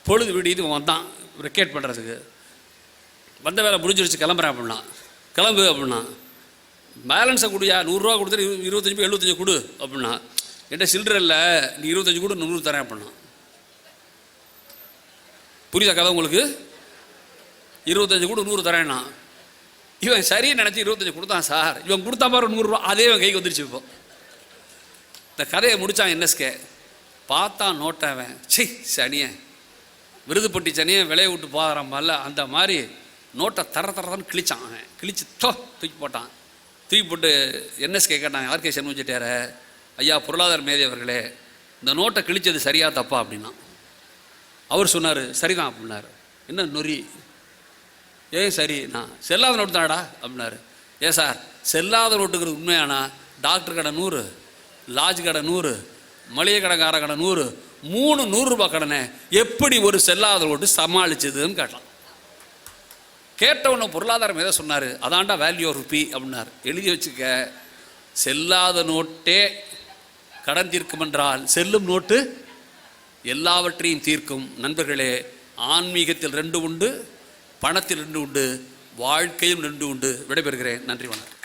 பொழுது விடியுது, வந்தான் ரெக்கேட் பண்ணுறதுக்கு. வந்த வேலை முடிஞ்சிருச்சு, கிளம்புறேன் அப்படின்னா. கிளம்பு அப்படின்னா. பேலன்ஸை கொடுயா, 100 ரூபா கொடுத்துட்டு 25 75 கொடு அப்படின்னா. என்கிட்ட சில்லற இல்லை, நீ 25 கொடு, 100 தரேன் அப்படின்னா. புரியுதா கதை உங்களுக்கு? 25 கொடு 100 தரேன்னா. இவன் சரின்னு நினச்சி 25 கொடுத்தான் சார். இவன் கொடுத்தா பாரு 100 ரூபா, அதே இவன் கைக்கு வந்துருச்சு. இப்போ இந்த கதையை முடித்தான் என்எஸ்கே. பார்த்தா நோட்டவன், சி சனியன், விருதுப்பட்டி சனியன் விளைய விட்டு போகிறாமல்ல, அந்த மாதிரி நோட்டை தரன்னு கிழிச்சான். அவன் கிழிச்சு தூக்கி போட்டான். தூக்கி போட்டு என்எஸ்கே கேட்டாங்க, ஆர்கே சண்முகம் செட்டியார, ஐயா பொருளாதார மேதை அவர்களே, இந்த நோட்டை கிழிச்சது சரியா தப்பா அப்படின்னா. அவர் சொன்னார், சரிதான் அப்படின்னாரு. என்ன நொறி? ஏன் சரி? நான் செல்லாத நோட்டு தானடா அப்படின்னாரு. ஏன் சார், செல்லாத நோட்டுங்கிறது உண்மையானா டாக்டர் கடை 100, லாட்ஜ் கடை 100, மளிகை கடைக்கார கடை 100, 3 100 ரூபா கடனை எப்படி ஒரு செல்லாத நோட்டு சமாளிச்சதுன்னு கேட்டான். கேட்டவன பொருளாதாரம் எதை சொன்னார், அதான்டா வேல்யூ ஆஃப் ருப்பி அப்படின்னார். எழுதி வச்சுக்க, செல்லாத நோட்டே கடன் தீர்க்கும் என்றால் செல்லும் நோட்டு எல்லாவற்றையும் தீர்க்கும். நண்பர்களே, ஆன்மீகத்தில் 2 உண்டு, பணத்தில் 2 உண்டு, வாழ்க்கையும் 2 உண்டு. விடைபெறுகிறேன். நன்றி, வணக்கம்.